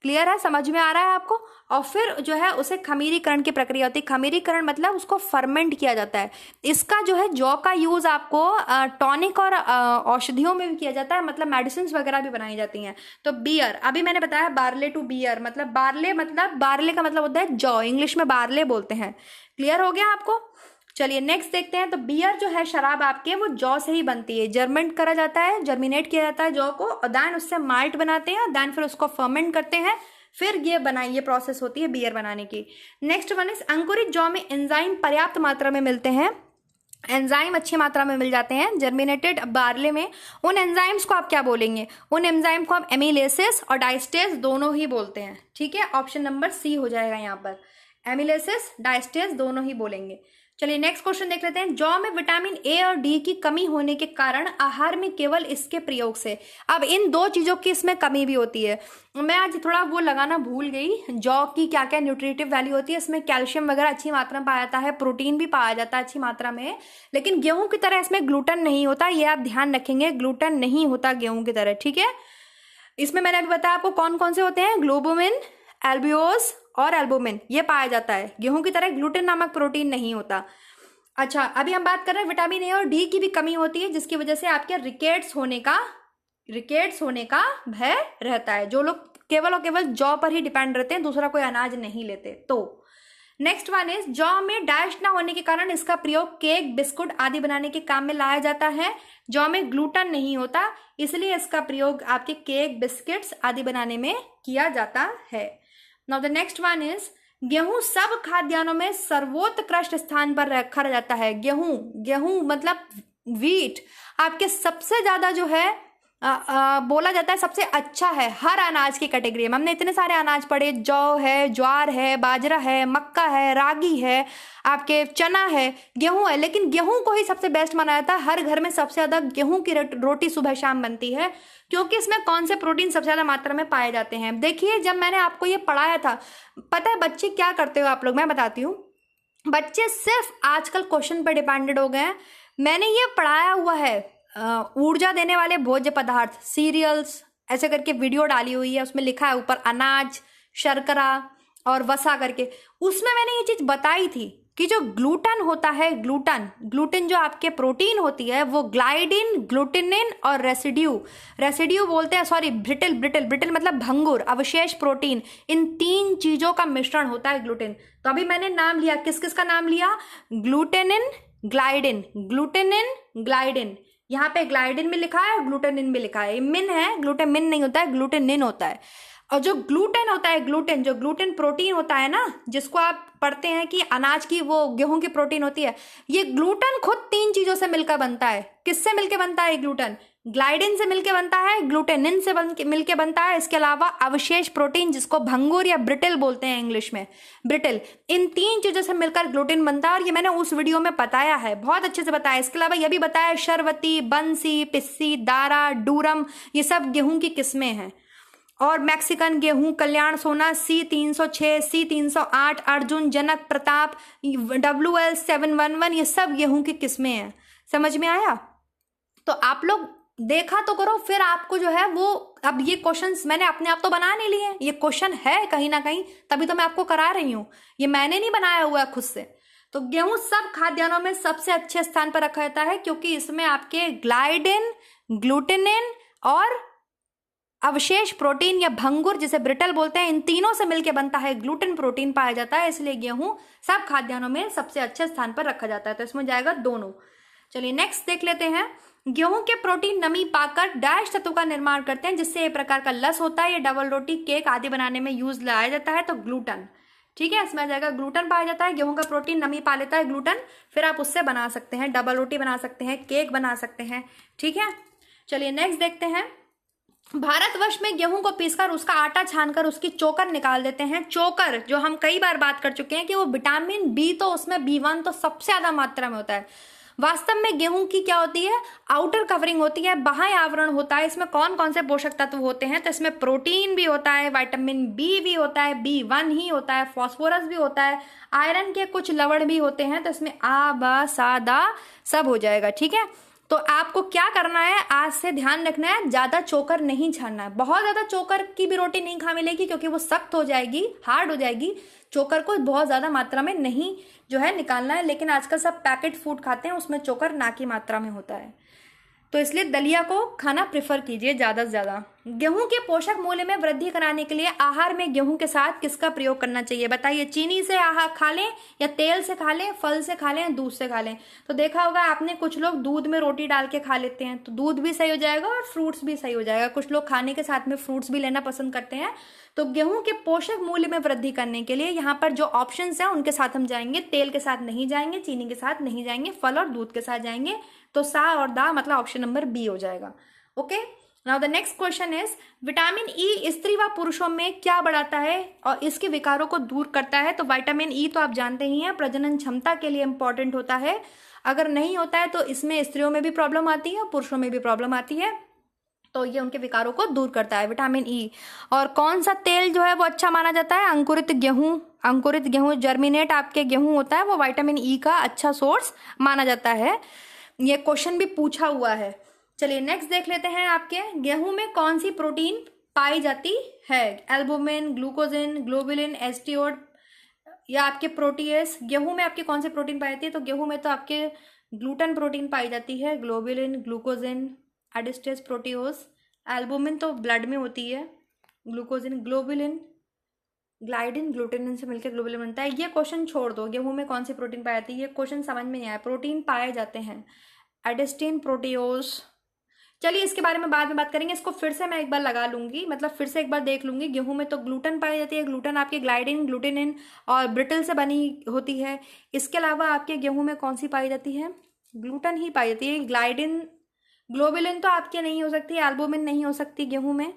क्लियर है, समझ में आ रहा है आपको। और फिर जो है उसे खमीरीकरण की प्रक्रिया होती है। खमीरीकरण मतलब उसको फर्मेंट किया जाता है। इसका जो है जौ का यूज आपको टॉनिक और औषधियों में भी किया जाता है, मतलब मेडिसिन वगैरह भी बनाई जाती हैं। तो बियर, अभी मैंने बताया बार्ले टू बियर, मतलब बार्ले का मतलब होता है जौ, इंग्लिश में बार्ले बोलते हैं। क्लियर हो गया आपको। चलिए नेक्स्ट देखते हैं। तो बियर जो है शराब आपके, वो जौ से ही बनती है। जर्मेंट करा जाता है, जर्मिनेट किया जाता है जौ को, और देन उससे माल्ट बनाते हैं, और देन फिर उसको फर्मेंट करते हैं, फिर ये प्रोसेस होती है बियर बनाने की। नेक्स्ट वन इज अंकुरित जौ में एंजाइम पर्याप्त मात्रा में मिलते हैं। एंजाइम अच्छी मात्रा में मिल जाते हैं जर्मिनेटेड बार्ले में। उन एंजाइम्स को आप क्या बोलेंगे? उन एंजाइम को आप एमिलेसिस और डायस्टेज दोनों ही बोलते हैं। ठीक है, ऑप्शन नंबर सी हो जाएगा यहाँ पर। एमिलेसिस, डायस्टेज दोनों ही बोलेंगे। चलिए नेक्स्ट क्वेश्चन देख लेते हैं। जौ में विटामिन ए और डी की कमी होने के कारण आहार में केवल इसके प्रयोग से, अब इन दो चीजों की इसमें कमी भी होती है। मैं आज थोड़ा वो लगाना भूल गई, जौ की क्या क्या न्यूट्रिटिव वैल्यू होती है। इसमें कैल्शियम वगैरह अच्छी मात्रा में पाया जाता है, प्रोटीन भी पाया जाता है अच्छी मात्रा में, लेकिन गेहूं की तरह इसमें ग्लूटेन नहीं होता, ये आप ध्यान रखेंगे, ग्लूटेन नहीं होता गेहूं की तरह। ठीक है, इसमें मैंने अभी बताया आपको कौन कौन से होते हैं, ग्लोबुमिन, एल्बियोस और एल्बुमिन, ये पाया जाता है। गेहूं की तरह ग्लूटेन नामक प्रोटीन नहीं होता। अच्छा, अभी हम बात कर रहे हैं विटामिन ए और डी की भी कमी होती है, जिसकी वजह से आपके रिकेट्स होने का भय रहता है। जो लोग केवल और केवल जौ पर ही डिपेंड रहते हैं, दूसरा कोई अनाज नहीं लेते। तो नेक्स्ट वन इज जौ में डैश ना होने के कारण इसका प्रयोग केक, बिस्कुट आदि बनाने के काम में लाया जाता है। जौ में ग्लूटेन नहीं होता, इसलिए इसका प्रयोग आपके केक, बिस्किट्स आदि बनाने में किया जाता है। Now the next one is गेहूं सब खाद्यान्नों में सर्वोत्कृष्ट स्थान पर रखा जाता है। गेहूं मतलब वीट आपके सबसे ज्यादा जो है बोला जाता है सबसे अच्छा है हर अनाज की कैटेगरी में। हमने इतने सारे अनाज पढ़े, जौ है, ज्वार है, बाजरा है, मक्का है, रागी है, आपके चना है, गेहूं है, लेकिन गेहूं को ही सबसे बेस्ट माना जाता है। हर घर में सबसे ज्यादा गेहूं की रोटी सुबह शाम बनती है, क्योंकि इसमें कौन से प्रोटीन सबसे ज्यादा मात्रा में पाए जाते हैं। देखिए, जब मैंने आपको ये पढ़ाया था, पता है बच्चे क्या करते हो आप लोग, मैं बताती हूँ। बच्चे सिर्फ आजकल क्वेश्चन पर डिपेंडेड हो गए हैं। मैंने ये पढ़ाया हुआ है, ऊर्जा देने वाले भोज्य पदार्थ, सीरियल्स ऐसे करके वीडियो डाली हुई है, उसमें लिखा है ऊपर अनाज, शर्करा और वसा करके। उसमें मैंने ये चीज बताई थी कि जो ग्लूटेन होता है, ग्लूटेन जो आपके प्रोटीन होती है, वो ग्लाइडिन, ग्लूटिनिन और रेसिड्यू बोलते हैं, सॉरी ब्रिटिल मतलब भंगुर, अवशेष प्रोटीन, इन तीन चीजों का मिश्रण होता है ग्लूटेन। तो अभी मैंने नाम लिया, किस किस का नाम लिया, ग्लूटेनिन, ग्लाइडिन, यहाँ पे ग्लाइडिन भी लिखा है और ग्लूटेनिन भी लिखा है। मिन है, ग्लूटेमिन नहीं होता है, ग्लूटेनिन होता है। और जो ग्लूटेन होता है, जो ग्लूटेन प्रोटीन होता है ना, जिसको आप पढ़ते हैं कि अनाज की, वो गेहूं की प्रोटीन होती है, ये ग्लूटेन खुद तीन चीजों से मिलकर बनता है। किससे मिलकर बनता है ग्लूटेन? ग्लाइडिन से मिलकर बनता है, ग्लूटेनिन से मिलकर बनता है, इसके अलावा अवशेष प्रोटीन जिसको भंगुर या ब्रिटिल बोलते हैं इंग्लिश में, ब्रिटिल, इन तीन चीजों से मिलकर ग्लूटेन बनता है। और ये मैंने उस वीडियो में बताया है, बहुत अच्छे से बताया। इसके अलावा यह भी बताया शर्वती, बंसी, पिस्सी, दारा, डूरम, ये सब गेहूं की किस्में हैं। और मैक्सिकन गेहूं, कल्याण सोना, C306, C308, अर्जुन, जनक, प्रताप, WL711, ये सब गेहूं की किस्में हैं। समझ में आया? तो आप लोग देखा तो करो, फिर आपको जो है वो, अब ये क्वेश्चंस मैंने अपने आप तो बना नहीं लिए, ये क्वेश्चन है कहीं ना कहीं, तभी तो मैं आपको करा रही हूं, ये मैंने नहीं बनाया हुआ है खुद से। तो गेहूं सब खाद्यान्नों में सबसे अच्छे स्थान पर रखा जाता है, क्योंकि इसमें आपके ग्लाइडिन, ग्लूटेनिन और अवशेष प्रोटीन या भंगुर जिसे ब्रिटल बोलते हैं, इन तीनों से मिलकर बनता है ग्लूटेन प्रोटीन पाया जाता है। इसलिए गेहूं सब खाद्यान्नों में सबसे अच्छे स्थान पर रखा जाता है। तो इसमें जाएगा दोनों। चलिए नेक्स्ट देख लेते हैं। गेहूं के प्रोटीन नमी पाकर डैश तत्व का निर्माण करते हैं, जिससे एक प्रकार का लस होता है। ये डबल रोटी, केक आदि बनाने में यूज लाया जाता है। तो ग्लूटन, ठीक है, इसमें आ जाएगा ग्लूटन पाया जाता है। गेहूं का प्रोटीन नमी पा लेता है ग्लूटन, फिर आप उससे बना सकते हैं, डबल रोटी बना सकते हैं, केक बना सकते हैं। ठीक है, चलिए नेक्स्ट देखते हैं। भारतवर्ष में गेहूं को पीसकर उसका आटा छानकर उसकी चोकर निकाल देते हैं। चोकर जो हम कई बार बात कर चुके हैं कि वो विटामिन बी तो उसमें B1 तो सबसे ज्यादा मात्रा में होता है। वास्तव में गेहूं की क्या होती है, आउटर कवरिंग होती है, बाह्य आवरण होता है। इसमें कौन कौन से पोषक तत्व होते हैं, तो इसमें प्रोटीन भी होता है, विटामिन बी भी होता है, B1 ही होता है, फास्फोरस भी होता है, आयरन के कुछ लवण भी होते हैं। तो इसमें आ बा सा दा सब हो जाएगा, ठीक है। तो आपको क्या करना है, आज से ध्यान रखना है, ज्यादा चोकर नहीं छानना है। बहुत ज्यादा चोकर की भी रोटी नहीं खा मिलेगी क्योंकि वो सख्त हो जाएगी, हार्ड हो जाएगी। चोकर को बहुत ज्यादा मात्रा में नहीं जो है निकालना है, लेकिन आजकल सब पैकेट फूड खाते हैं, उसमें चोकर ना की मात्रा में होता है। तो इसलिए दलिया को खाना प्रेफर कीजिए ज़्यादा से ज़्यादा। गेहूं के पोषक मूल्य में वृद्धि कराने के लिए आहार में गेहूं के साथ किसका प्रयोग करना चाहिए, बताइए। चीनी से आहार खा लें या तेल से खा लें, फल से खा लें, दूध से खा लें। तो देखा होगा आपने, कुछ लोग दूध में रोटी डाल के खा लेते हैं, तो दूध भी सही हो जाएगा और फ्रूट्स भी सही हो जाएगा। कुछ लोग खाने के साथ में फ्रूट्स भी लेना पसंद करते हैं। तो गेहूं के पोषक मूल्य में वृद्धि करने के लिए यहाँ पर जो ऑप्शंस हैं उनके साथ हम जाएंगे। तेल के साथ नहीं जाएंगे, चीनी के साथ नहीं जाएंगे, फल और दूध के साथ जाएंगे। तो सा और दा मतलब ऑप्शन नंबर बी हो जाएगा। Okay, now the next question is, vitamin E स्त्री व पुरुषों में क्या बढ़ाता है और इसके विकारों को दूर करता है। तो विटामिन ई तो आप जानते ही हैं, प्रजनन क्षमता के लिए इंपॉर्टेंट होता है। अगर नहीं होता है तो इसमें स्त्रियों में भी प्रॉब्लम आती है और पुरुषों में भी प्रॉब्लम आती है। तो ये उनके विकारों को दूर करता है विटामिन ई। और कौन सा तेल जो है वो अच्छा माना जाता है, अंकुरित गेहूं, जर्मिनेट आपके गेहूं होता है, वो विटामिन ई का अच्छा सोर्स माना जाता है। ये क्वेश्चन भी पूछा हुआ है। चलिए नेक्स्ट देख लेते हैं, आपके गेहूं में कौन सी प्रोटीन पाई जाती है। एल्बुमिन, ग्लूकोजिन, ग्लोबुलिन, एस्टिओड या आपके प्रोटीएस। गेहूं में आपकी कौन सी प्रोटीन पाई जाती है, तो गेहूं में तो आपके ग्लूटन प्रोटीन पाई जाती है, ग्लोबुलिन, ग्लूकोजिन, एडिस्टेस, प्रोटीओस। एल्बुमिन तो ब्लड में होती है, ग्लूकोजिन, ग्लोबुलिन, ग्लाइडिन, ग्लूटेनिन से मिलकर ग्लोबुलिन बनता है। ये क्वेश्चन छोड़ दो, गेहूं में कौन सी प्रोटीन पाई जाती है, ये क्वेश्चन समझ में नहीं आया। प्रोटीन पाए जाते हैं, एडिस्टीन, प्रोटीओस। चलिए इसके बारे में बाद में बात करेंगे। इसको फिर से मैं एक बार लगा लूंगी, मतलब फिर से एक बार देख लूंगी। गेहूं में तो ग्लूटन पाई जाती है, ग्लूटन आपके ग्लाइडिन, ग्लूटेनिन और ब्रिटल से बनी होती है। इसके अलावा आपके गेहूं में कौन सी पाई जाती है, ग्लूटन ही पाई जाती है। ग्लाइडिन, ग्लोबुलिन तो आपके नहीं हो सकती, एल्बुमिन नहीं हो सकती गेहूं में।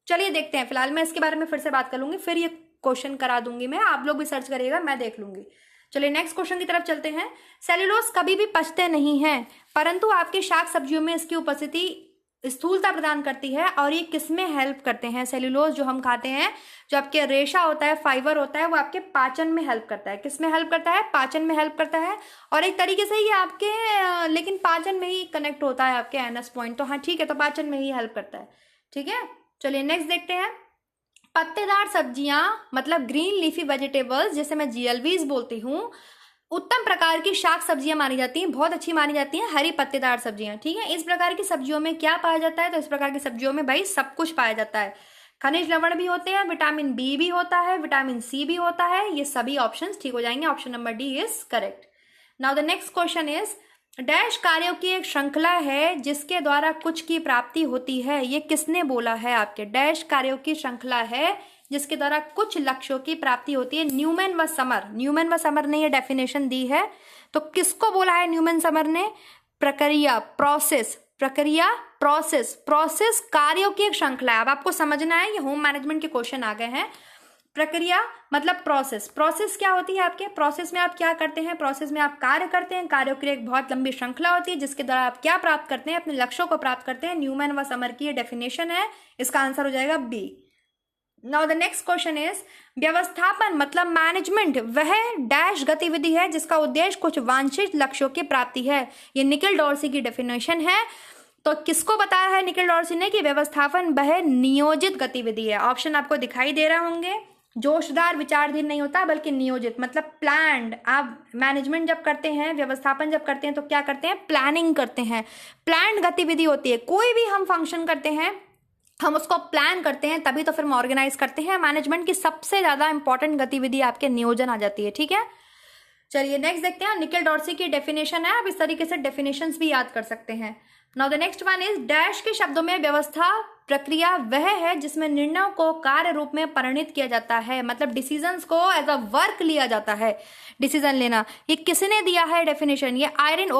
चलिए देखते हैं, फिलहाल मैं इसके बारे में फिर से बात कर लूंगी, फिर ये क्वेश्चन करा दूंगी मैं, आप लोग भी सर्च करिएगा, मैं देख लूंगी। चलिए नेक्स्ट क्वेश्चन की तरफ चलते हैं। सेल्यूलोज कभी भी पचते नहीं हैं, परंतु आपके शाक सब्जियों में इसकी उपस्थिति स्थूलता प्रदान करती है। और ये किसमें हेल्प करते हैं, सेल्यूलोज जो हम खाते हैं, जो आपके रेशा होता है, फाइबर होता है, वो आपके पाचन में हेल्प करता है। किसमें हेल्प करता है, पाचन में हेल्प करता है। और एक तरीके से ये आपके लेकिन पाचन में ही कनेक्ट होता है आपके एनएस पॉइंट। तो हाँ ठीक है, तो पाचन में ही हेल्प करता है, ठीक है। चलिए नेक्स्ट देखते हैं। पत्तेदार सब्जियां मतलब ग्रीन लीफी वेजिटेबल्स, जैसे मैं GLVs बोलती हूँ, उत्तम प्रकार की शाक सब्जियां मानी जाती हैं, बहुत अच्छी मानी जाती हैं हरी पत्तेदार सब्जियां, ठीक है। इस प्रकार की सब्जियों में क्या पाया जाता है, तो इस प्रकार की सब्जियों में भाई सब कुछ पाया जाता है। खनिज लवण भी होते हैं, विटामिन बी भी होता है, विटामिन सी भी होता है। ये सभी ऑप्शंस ठीक हो जाएंगे, option number D is correct. Now the next question is, dash कार्यों की एक श्रृंखला है जिसके द्वारा कुछ की प्राप्ति होती है। ये किसने बोला है, आपके डैश कार्यों की श्रृंखला है जिसके द्वारा कुछ लक्ष्यों की प्राप्ति होती है। न्यूमैन व समर ने ये डेफिनेशन दी है। तो किसको बोला है न्यूमैन समर ने, प्रक्रिया, प्रोसेस कार्यों की एक श्रृंखला है। अब आपको समझना है, ये होम मैनेजमेंट के क्वेश्चन आ गए हैं। प्रक्रिया मतलब प्रोसेस क्या होती है आपके, प्रोसेस में आप क्या करते हैं, प्रोसेस में आप कार्य करते हैं, कार्यों की एक बहुत लंबी श्रृंखला होती है जिसके द्वारा आप क्या प्राप्त करते हैं, अपने लक्ष्यों को प्राप्त करते हैं। न्यूमैन व समर की ये डेफिनेशन है, इसका आंसर हो जाएगा B. Now the next question is, व्यवस्थापन मतलब मैनेजमेंट वह डैश गतिविधि है जिसका उद्देश्य कुछ वांछित लक्ष्यों की प्राप्ति है। ये निकिल डॉर्सी की डेफिनेशन है। तो किसको बताया है निकिल डॉर्सी ने कि व्यवस्थापन वह नियोजित गतिविधि है। ऑप्शन आपको दिखाई दे रहे होंगे, जोशदार विचारधीन नहीं होता बल्कि नियोजित, मतलब प्लान्ड। आप मैनेजमेंट जब करते हैं, व्यवस्थापन जब करते हैं तो क्या करते हैं, प्लानिंग करते हैं। प्लान्ड गतिविधि होती है, कोई भी हम फंक्शन करते हैं हम उसको प्लान करते हैं तभी तो फिर हम ऑर्गेनाइज करते हैं। मैनेजमेंट की सबसे ज्यादा इंपॉर्टेंट गतिविधि आपके नियोजन आ जाती है, ठीक है। चलिए नेक्स्ट देखते हैं, निकिल डॉर्सी की डेफिनेशन है, आप इस तरीके से डेफिनेशंस भी याद कर सकते हैं। Now the next one is, dash के शब्दों में व्यवस्था प्रक्रिया वह है जिसमें निर्णयों को कार्य रूप में परिणित किया जाता है, मतलब डिसीजंस को एज अ वर्क लिया जाता है, डिसीजन लेना। ये किसने दिया है डेफिनेशन, ये आयरन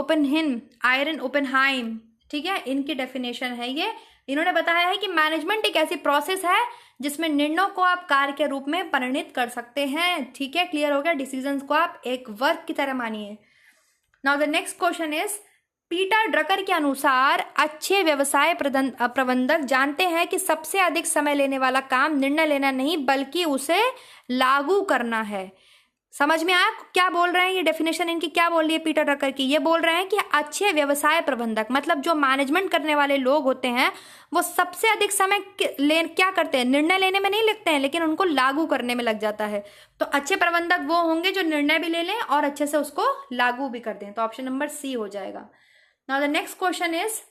ओपेनहाइम ठीक है, इनकी डेफिनेशन है ये। इन्होंने बताया है कि मैनेजमेंट एक ऐसी प्रोसेस है जिसमें निर्णयों को आप कार्य के रूप में परिणित कर सकते हैं। ठीक है, क्लियर हो गया। डिसीजंस को आप एक वर्क की तरह मानिए। Now the next question is, Peter Drucker के अनुसार अच्छे व्यवसाय प्रबंधक जानते हैं कि सबसे अधिक समय लेने वाला काम निर्णय लेना नहीं बल्कि उसे लागू करना है। समझ में आया क्या बोल रहे हैं? ये डेफिनेशन इनकी क्या बोल रही है पीटर ड्रकर की? ये बोल रहे हैं कि अच्छे व्यवसाय प्रबंधक मतलब जो मैनेजमेंट करने वाले लोग होते हैं वो सबसे अधिक समय क्या करते हैं? निर्णय लेने में नहीं लगते हैं, लेकिन उनको लागू करने में लग जाता है। तो अच्छे प्रबंधक वो होंगे जो निर्णय भी ले लें और अच्छे से उसको लागू भी कर दें। तो ऑप्शन नंबर सी हो जाएगा। Now the next question is,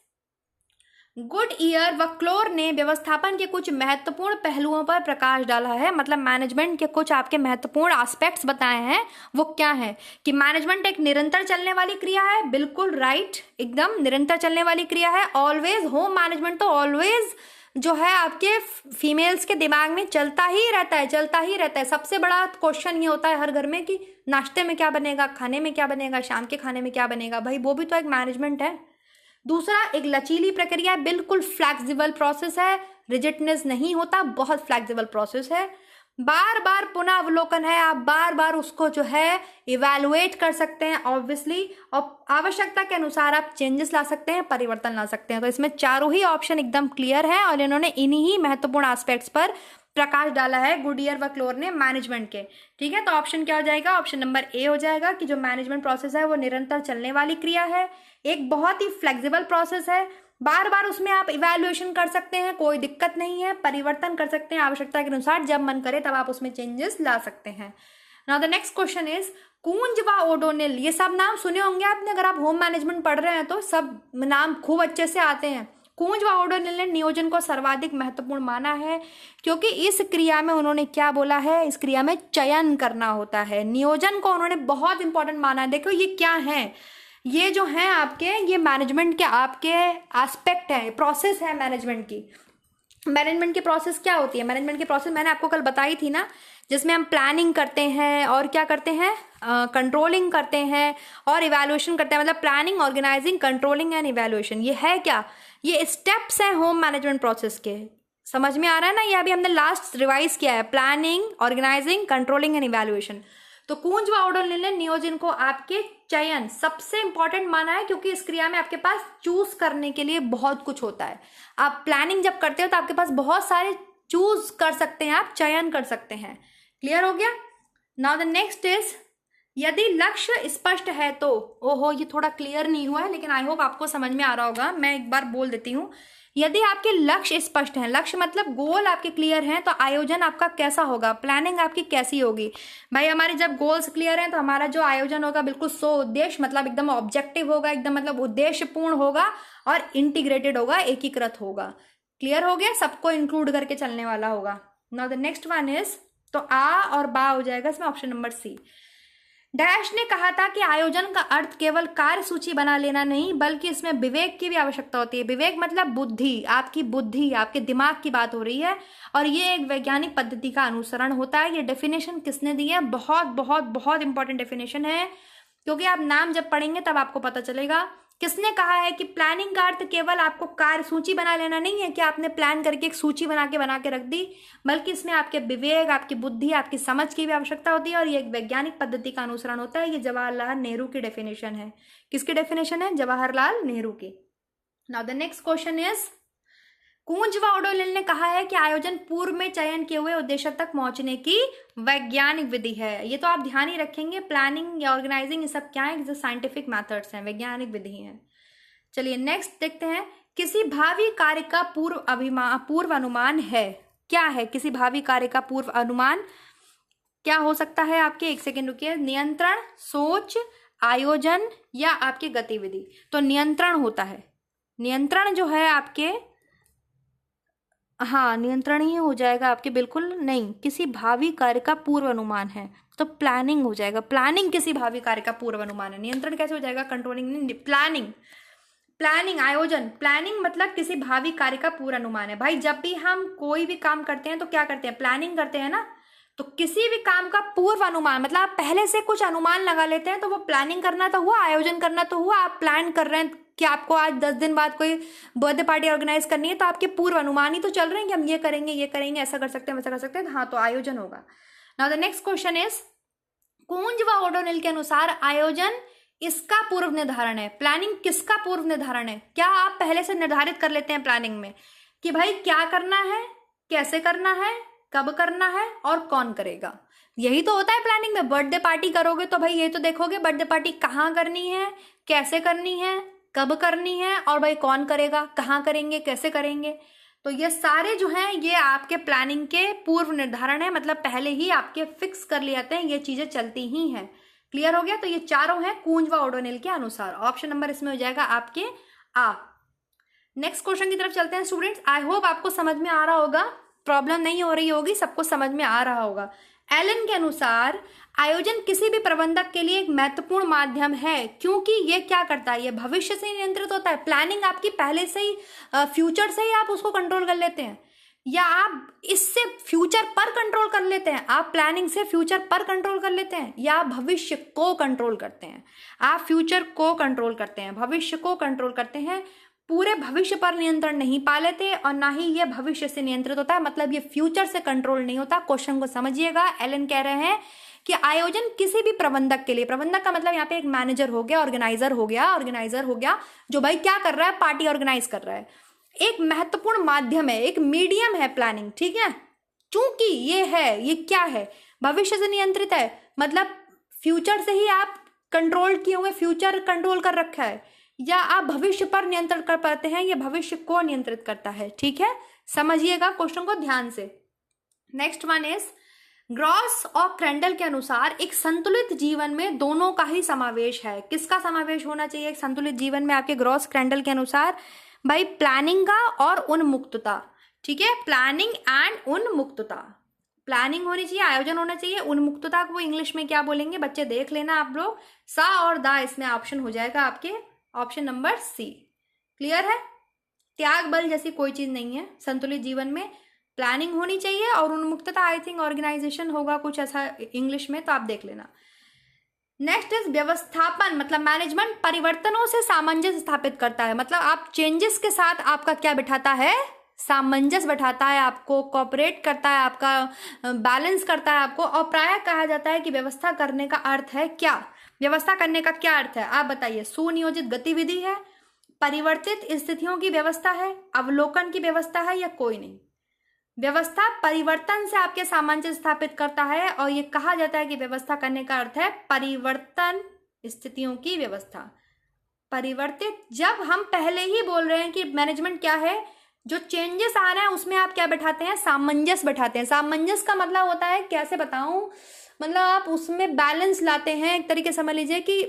Goodyear व क्लोर ने व्यवस्थापन के कुछ महत्वपूर्ण पहलुओं पर प्रकाश डाला है। मतलब मैनेजमेंट के कुछ आपके महत्वपूर्ण एस्पेक्ट्स बताए हैं। वो क्या है? कि मैनेजमेंट एक निरंतर चलने वाली क्रिया है। बिल्कुल राइट, एकदम निरंतर चलने वाली क्रिया है। ऑलवेज, होम मैनेजमेंट तो ऑलवेज जो है आपके फीमेल्स के दिमाग में चलता ही रहता है, चलता ही रहता है। सबसे बड़ा क्वेश्चन ये होता है हर घर में कि नाश्ते में क्या बनेगा, खाने में क्या बनेगा, शाम के खाने में क्या बनेगा। भाई वो भी तो एक मैनेजमेंट है। दूसरा, एक लचीली प्रक्रिया है, बिल्कुल फ्लैक्सिबल प्रोसेस है, रिजिडनेस नहीं होता, बहुत फ्लैक्सिबल प्रोसेस है। बार बार पुनः अवलोकन है, आप बार बार उसको जो है इवैल्यूएट कर सकते हैं ऑब्वियसली, और आवश्यकता के अनुसार आप चेंजेस ला सकते हैं, परिवर्तन ला सकते हैं। तो इसमें चारों ही ऑप्शन एकदम क्लियर है और इन्होंने इन्हीं ही महत्वपूर्ण एस्पेक्ट्स पर प्रकाश डाला है गुडईयर व क्लोर ने मैनेजमेंट के। ठीक है, तो ऑप्शन क्या हो जाएगा? ऑप्शन नंबर ए हो जाएगा कि जो मैनेजमेंट प्रोसेस है वो निरंतर चलने वाली क्रिया है, एक बहुत ही फ्लेक्सिबल प्रोसेस है, बार बार उसमें आप इवैल्यूएशन कर सकते हैं, कोई दिक्कत नहीं है, परिवर्तन कर सकते हैं आवश्यकता के अनुसार, जब मन करे तब आप उसमें चेंजेस ला सकते हैं। Now the next question is, Koontz व ओडोनिल, ये सब नाम सुने होंगे आपने, अगर आप होम मैनेजमेंट पढ़ रहे हैं तो सब नाम खूब अच्छे से आते हैं। कूंज व ओडोनिल ने नियोजन को सर्वाधिक महत्वपूर्ण माना है क्योंकि इस क्रिया में उन्होंने क्या बोला है? इस क्रिया में चयन करना होता है। नियोजन को उन्होंने बहुत इंपॉर्टेंट माना है। देखो ये क्या है, ये जो है आपके, ये मैनेजमेंट के आपके एस्पेक्ट है, प्रोसेस है मैनेजमेंट की। मैनेजमेंट की प्रोसेस क्या होती है? मैनेजमेंट की प्रोसेस मैंने आपको कल बताई थी ना, जिसमें हम प्लानिंग करते हैं और क्या करते हैं, कंट्रोलिंग करते हैं और इवैल्यूएशन करते हैं। मतलब planning, organising, controlling and evaluation, ये है क्या? ये स्टेप्स हैं होम मैनेजमेंट प्रोसेस के। समझ में आ रहा है ना? ये अभी हमने लास्ट रिवाइज किया है, planning, organising, controlling and evaluation. तो कूंज व ओडोनिल ने नियोजन को आपके चयन सबसे इंपॉर्टेंट माना है क्योंकि इस क्रिया में आपके पास चूज करने के लिए बहुत कुछ होता है। आप प्लानिंग जब करते हो तो आपके पास बहुत सारे चूज कर सकते हैं, आप चयन कर सकते हैं। क्लियर हो गया? नाउ द नेक्स्ट इज, यदि लक्ष्य स्पष्ट है तो, ओहो ये थोड़ा क्लियर नहीं हुआ है लेकिन आई होप आपको समझ में आ रहा होगा, मैं एक बार बोल देती हूँ। यदि आपके लक्ष्य स्पष्ट हैं, लक्ष्य मतलब गोल आपके क्लियर हैं, तो आयोजन आपका कैसा होगा, प्लानिंग आपकी कैसी होगी? भाई हमारे जब गोल्स क्लियर हैं तो हमारा जो आयोजन होगा बिल्कुल सो उद्देश्य, मतलब एकदम ऑब्जेक्टिव होगा, एकदम मतलब उद्देश्यपूर्ण होगा और इंटीग्रेटेड होगा, एकीकृत होगा। क्लियर हो गया? सबको इंक्लूड करके चलने वाला होगा। Now the next one is, तो आ और बा हो जाएगा इसमें ऑप्शन नंबर सी। डैश ने कहा था कि आयोजन का अर्थ केवल कार्य सूची बना लेना नहीं बल्कि इसमें विवेक की भी आवश्यकता होती है। विवेक मतलब बुद्धि, आपकी बुद्धि, आपके दिमाग की बात हो रही है और ये एक वैज्ञानिक पद्धति का अनुसरण होता है। ये डेफिनेशन किसने दी है? बहुत बहुत बहुत इंपॉर्टेंट डेफिनेशन है क्योंकि आप नाम जब पढ़ेंगे तब आपको पता चलेगा। किसने कहा है कि प्लानिंग का अर्थ केवल आपको कार्य सूची बना लेना नहीं है कि आपने प्लान करके एक सूची बना के रख दी, बल्कि इसमें आपके विवेक, आपकी बुद्धि, आपकी समझ की भी आवश्यकता होती है और ये एक वैज्ञानिक पद्धति का अनुसरण होता है। ये जवाहरलाल नेहरू की डेफिनेशन है। किसकी डेफिनेशन है? जवाहरलाल नेहरू की। Now the next question is, Koontz व ओडोनिल ने कहा है कि आयोजन पूर्व में चयन किए हुए उद्देश्य तक पहुंचने की वैज्ञानिक विधि है। ये तो आप ध्यान ही रखेंगे, प्लानिंग या ऑर्गेनाइजिंग ये सब क्या है? जैसे साइंटिफिक मेथड्स हैं, वैज्ञानिक विधि हैं। चलिए नेक्स्ट देखते हैं, किसी भावी कार्य का पूर्व अनुमान है। क्या है किसी भावी कार्य का पूर्व अनुमान? क्या हो सकता है आपके? एक सेकेंड रुकिए। नियंत्रण, सोच, आयोजन या आपकी गतिविधि? तो नियंत्रण होता है। नियंत्रण जो है आपके, हाँ नियंत्रण ही हो जाएगा आपके। बिल्कुल नहीं, किसी भावी कार्य का पूर्व अनुमान है तो प्लानिंग हो जाएगा। प्लानिंग किसी भावी कार्य का पूर्व अनुमान है। नियंत्रण कैसे हो जाएगा? कंट्रोलिंग नहीं, प्लानिंग। प्लानिंग, आयोजन, प्लानिंग मतलब किसी भावी कार्य का पूर्व अनुमान है। भाई जब भी हम कोई भी काम करते हैं तो क्या करते हैं? प्लानिंग करते हैं ना। तो किसी भी काम का पूर्व अनुमान मतलब आप पहले से कुछ अनुमान लगा लेते हैं, तो वो प्लानिंग करना तो हुआ, आयोजन करना तो हुआ। आप प्लान कर रहे हैं कि आपको आज 10 दिन बाद कोई बर्थडे पार्टी ऑर्गेनाइज करनी है, तो आपके पूर्व अनुमान ही तो चल रहे हैं कि हम ये करेंगे, ऐसा कर सकते हैं, वैसा कर सकते हैं। हाँ, तो आयोजन होगा। Now the next question is, Koontz व ओडोनिल के अनुसार आयोजन इसका पूर्व निर्धारण है। प्लानिंग किसका पूर्व निर्धारण है? क्या आप पहले से निर्धारित कर लेते हैं प्लानिंग में कि भाई क्या करना है, कैसे करना है, कब करना है और कौन करेगा? यही तो होता है प्लानिंग में। बर्थडे पार्टी करोगे तो भाई ये तो देखोगे बर्थडे पार्टी कहाँ करनी है, कैसे करनी है, कब करनी है, और भाई कौन करेगा, कहाँ करेंगे, कैसे करेंगे। तो ये सारे जो हैं ये आपके प्लानिंग के पूर्व निर्धारण है, मतलब पहले ही आपके फिक्स कर लिए जाते हैं, ये चीजें चलती ही हैं। क्लियर हो गया? तो ये चारों हैं कूंज व ओडोनिल के अनुसार। ऑप्शन नंबर इसमें हो जाएगा आपके आ। नेक्स्ट क्वेश्चन की तरफ चलते हैं स्टूडेंट्स। आई होप आपको समझ में आ रहा होगा, प्रॉब्लम नहीं हो रही होगी, सबको समझ में आ रहा होगा। एलन के अनुसार आयोजन किसी भी प्रबंधक के लिए एक महत्वपूर्ण माध्यम है, क्योंकि ये क्या करता है, ये भविष्य से नियंत्रित होता है। प्लानिंग आपकी पहले से ही फ्यूचर से ही आप उसको कंट्रोल कर लेते हैं, या आप इससे फ्यूचर पर कंट्रोल कर लेते हैं। आप प्लानिंग से फ्यूचर पर कंट्रोल कर लेते हैं, या आप भविष्य को कंट्रोल करते हैं। आप फ्यूचर को कंट्रोल करते हैं, भविष्य को कंट्रोल करते हैं। पूरे भविष्य पर नियंत्रण नहीं पा लेते, और ना ही ये भविष्य से नियंत्रित होता है, मतलब ये फ्यूचर से कंट्रोल नहीं होता। क्वेश्चन को समझिएगा। एलन कह रहे हैं कि आयोजन किसी भी प्रबंधक के लिए, प्रबंधक का मतलब यहाँ पे एक मैनेजर हो गया, ऑर्गेनाइजर हो गया जो भाई क्या कर रहा है, पार्टी ऑर्गेनाइज कर रहा है, एक महत्वपूर्ण माध्यम है, एक मीडियम है प्लानिंग। ठीक है, चूंकि ये क्या है, भविष्य से नियंत्रित है, मतलब फ्यूचर से ही आप कंट्रोल किए हुए, फ्यूचर कंट्रोल कर रखा है, या आप भविष्य पर नियंत्रण कर पाते हैं, ये भविष्य को नियंत्रित करता है। ठीक है, समझिएगा क्वेश्चन को ध्यान से। नेक्स्ट वन इज, ग्रॉस और क्रेंडल के अनुसार एक संतुलित जीवन में दोनों का ही समावेश है। किसका समावेश होना चाहिए एक संतुलित जीवन में आपके ग्रॉस क्रेंडल के अनुसार? भाई प्लानिंग का और उन्मुक्तता। ठीक है, प्लानिंग एंड उन्मुक्तता। प्लानिंग होनी चाहिए, आयोजन होना चाहिए, उन्मुक्तता को इंग्लिश में क्या बोलेंगे बच्चे, देख लेना आप लोग। सा और दा इसमें ऑप्शन हो जाएगा आपके, ऑप्शन नंबर सी। क्लियर है? त्याग बल जैसी कोई चीज नहीं है संतुलित जीवन में। प्लानिंग होनी चाहिए और उन्मुक्तता आई थिंक ऑर्गेनाइजेशन होगा कुछ ऐसा इंग्लिश में, तो आप देख लेना। नेक्स्ट इज व्यवस्थापन, मतलब मैनेजमेंट परिवर्तनों से सामंजस्य स्थापित करता है, मतलब आप चेंजेस के साथ आपका क्या बिठाता है, सामंजस्य बैठाता है, आपको कोऑपरेट करता है, आपका बैलेंस करता है आपको। और प्रायः कहा जाता है कि व्यवस्था करने का अर्थ है क्या, व्यवस्था करने का क्या अर्थ है आप बताइए? सुनियोजित गतिविधि है, परिवर्तित स्थितियों की व्यवस्था है, अवलोकन की व्यवस्था है, या कोई नहीं। व्यवस्था परिवर्तन से आपके सामंजस्य स्थापित करता है, और ये कहा जाता है कि व्यवस्था करने का अर्थ है परिवर्तन स्थितियों की व्यवस्था। परिवर्तित, जब हम पहले ही बोल रहे हैं कि मैनेजमेंट क्या है, जो चेंजेस आ रहे हैं उसमें आप क्या बैठाते हैं, सामंजस्य बैठाते हैं। सामंजस्य का मतलब होता है, कैसे बताऊं, मतलब आप उसमें बैलेंस लाते हैं, एक तरीके समझ लीजिए कि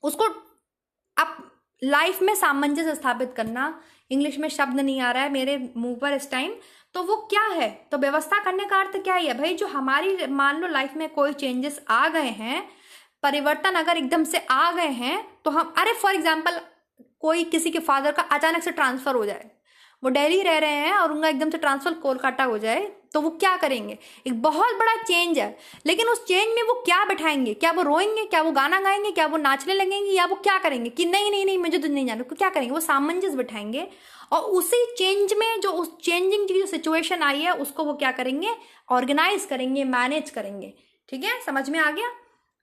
उसको आप लाइफ में सामंजस्य स्थापित करना। इंग्लिश में शब्द नहीं आ रहा है मेरे मुंह पर इस टाइम, तो वो क्या है, तो व्यवस्था करने का अर्थ क्या है भाई, जो हमारी मान लो लाइफ में कोई चेंजेस आ गए हैं, परिवर्तन अगर एकदम से आ गए हैं, तो हम, अरे फॉर एग्जाम्पल कोई किसी के फादर का अचानक से ट्रांसफर हो जाए, वो दिल्ली रह रहे हैं और उनका एकदम से ट्रांसफर कोलकाता हो जाए, तो वो क्या करेंगे, एक बहुत बड़ा चेंज है, लेकिन उस चेंज में वो क्या बैठाएंगे, क्या वो रोएंगे, क्या वो गाना गाएंगे, क्या वो नाचने लगेंगे, या वो क्या करेंगे कि नहीं नहीं नहीं मुझे तो नहीं जाना, क्या करेंगे, वो सामंजस्य बैठाएंगे। और उसी चेंज में जो उस चेंजिंग की जो सिचुएशन आई है उसको वो क्या करेंगे, ऑर्गेनाइज करेंगे, मैनेज करेंगे। ठीक है, समझ में आ गया?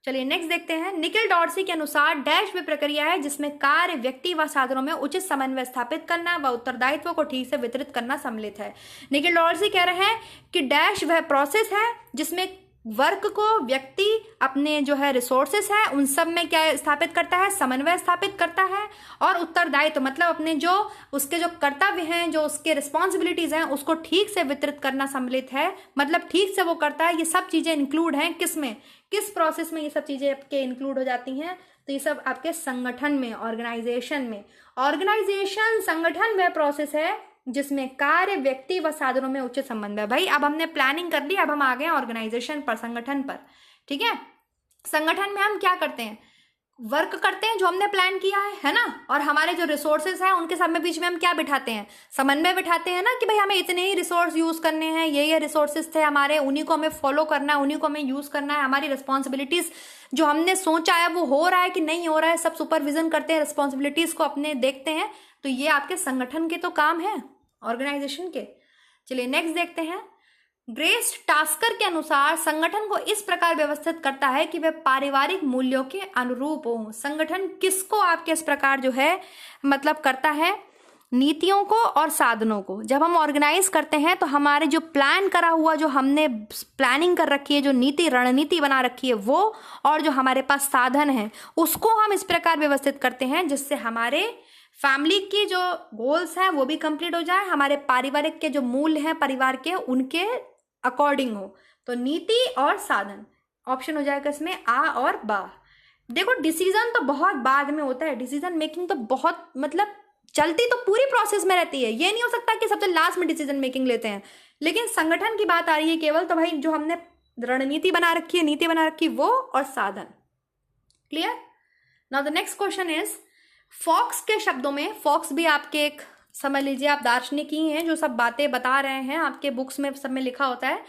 चलिए नेक्स्ट देखते हैं। निखिल डॉर्सी के अनुसार डैश वे प्रक्रिया है जिसमें कार्य, व्यक्ति व साधनों में उचित समन्वय स्थापित करना व उत्तरदायित्व को ठीक से वितरित करना सम्मिलित है। निखिल डॉर्सी कह रहे हैं कि डैश वह प्रोसेस है जिसमें वर्क को व्यक्ति अपने जो है रिसोर्सेस है उन सब में क्या स्थापित करता है, समन्वय स्थापित करता है, और उत्तरदायित्व मतलब अपने जो उसके जो कर्तव्य हैं, जो उसके रिस्पॉन्सिबिलिटीज हैं, उसको ठीक से वितरित करना सम्मिलित है, मतलब ठीक से वो करता है। ये सब चीजें इंक्लूड हैं किसमें, किस प्रोसेस में ये सब चीजें आपके इंक्लूड हो जाती हैं, तो ये सब आपके संगठन में, ऑर्गेनाइजेशन में। ऑर्गेनाइजेशन, संगठन वह प्रोसेस है जिसमें कार्य, व्यक्ति व साधनों में उचित संबंध है। भाई अब हमने प्लानिंग कर ली, अब हम आ गए ऑर्गेनाइजेशन पर, संगठन पर। ठीक है, संगठन में हम क्या करते हैं, वर्क करते हैं जो हमने प्लान किया है ना, और हमारे जो रिसोर्सेज हैं उनके सब में बीच में हम क्या बिठाते हैं, समन्वय बिठाते हैं ना, कि भाई हमें इतने ही रिसोर्स यूज करने हैं, ये रिसोर्सेज थे हमारे, उन्हीं को हमें फॉलो करना है, उन्हीं को हमें यूज करना है। हमारी रिस्पॉन्सिबिलिटीज जो हमने सोचा है वो हो रहा है कि नहीं हो रहा है, सब सुपरविजन करते हैं, रिस्पॉन्सिबिलिटीज को अपने देखते हैं। तो ये आपके संगठन के तो काम है, ऑर्गेनाइजेशन के। चलिए नेक्स्ट देखते हैं। ग्रेस टास्कर के अनुसार संगठन को इस प्रकार व्यवस्थित करता है कि वे पारिवारिक मूल्यों के अनुरूप हो। संगठन किसको आपके इस प्रकार जो है मतलब करता है, नीतियों को और साधनों को। जब हम ऑर्गेनाइज करते हैं तो हमारे जो प्लान करा हुआ, जो हमने प्लानिंग कर रखी है, जो नीति रणनीति बना रखी है वो, और जो हमारे पास साधन है उसको हम इस प्रकार व्यवस्थित करते हैं जिससे हमारे फैमिली की जो गोल्स हैं वो भी कंप्लीट हो जाए, हमारे पारिवारिक के जो मूल्य हैं परिवार के उनके अकॉर्डिंग हो। तो नीति और साधन ऑप्शन हो जाएगा इसमें आ और बा। देखो डिसीजन तो बहुत बाद में होता है, डिसीजन मेकिंग तो बहुत मतलब चलती तो पूरी प्रोसेस में रहती है। ये नहीं हो सकता कि सबसे लास्ट में डिसीजन मेकिंग लेते हैं, लेकिन संगठन की बात आ रही है केवल, तो भाई जो हमने रणनीति बना रखी है, नीति बना रखी है वो, और साधन। Clear. Now the next question is, Fox के शब्दों में, फॉक्स भी आपके एक समझ लीजिए आप दार्शनिक ही हैं जो सब बातें बता रहे हैं, आपके बुक्स में सब में लिखा होता है।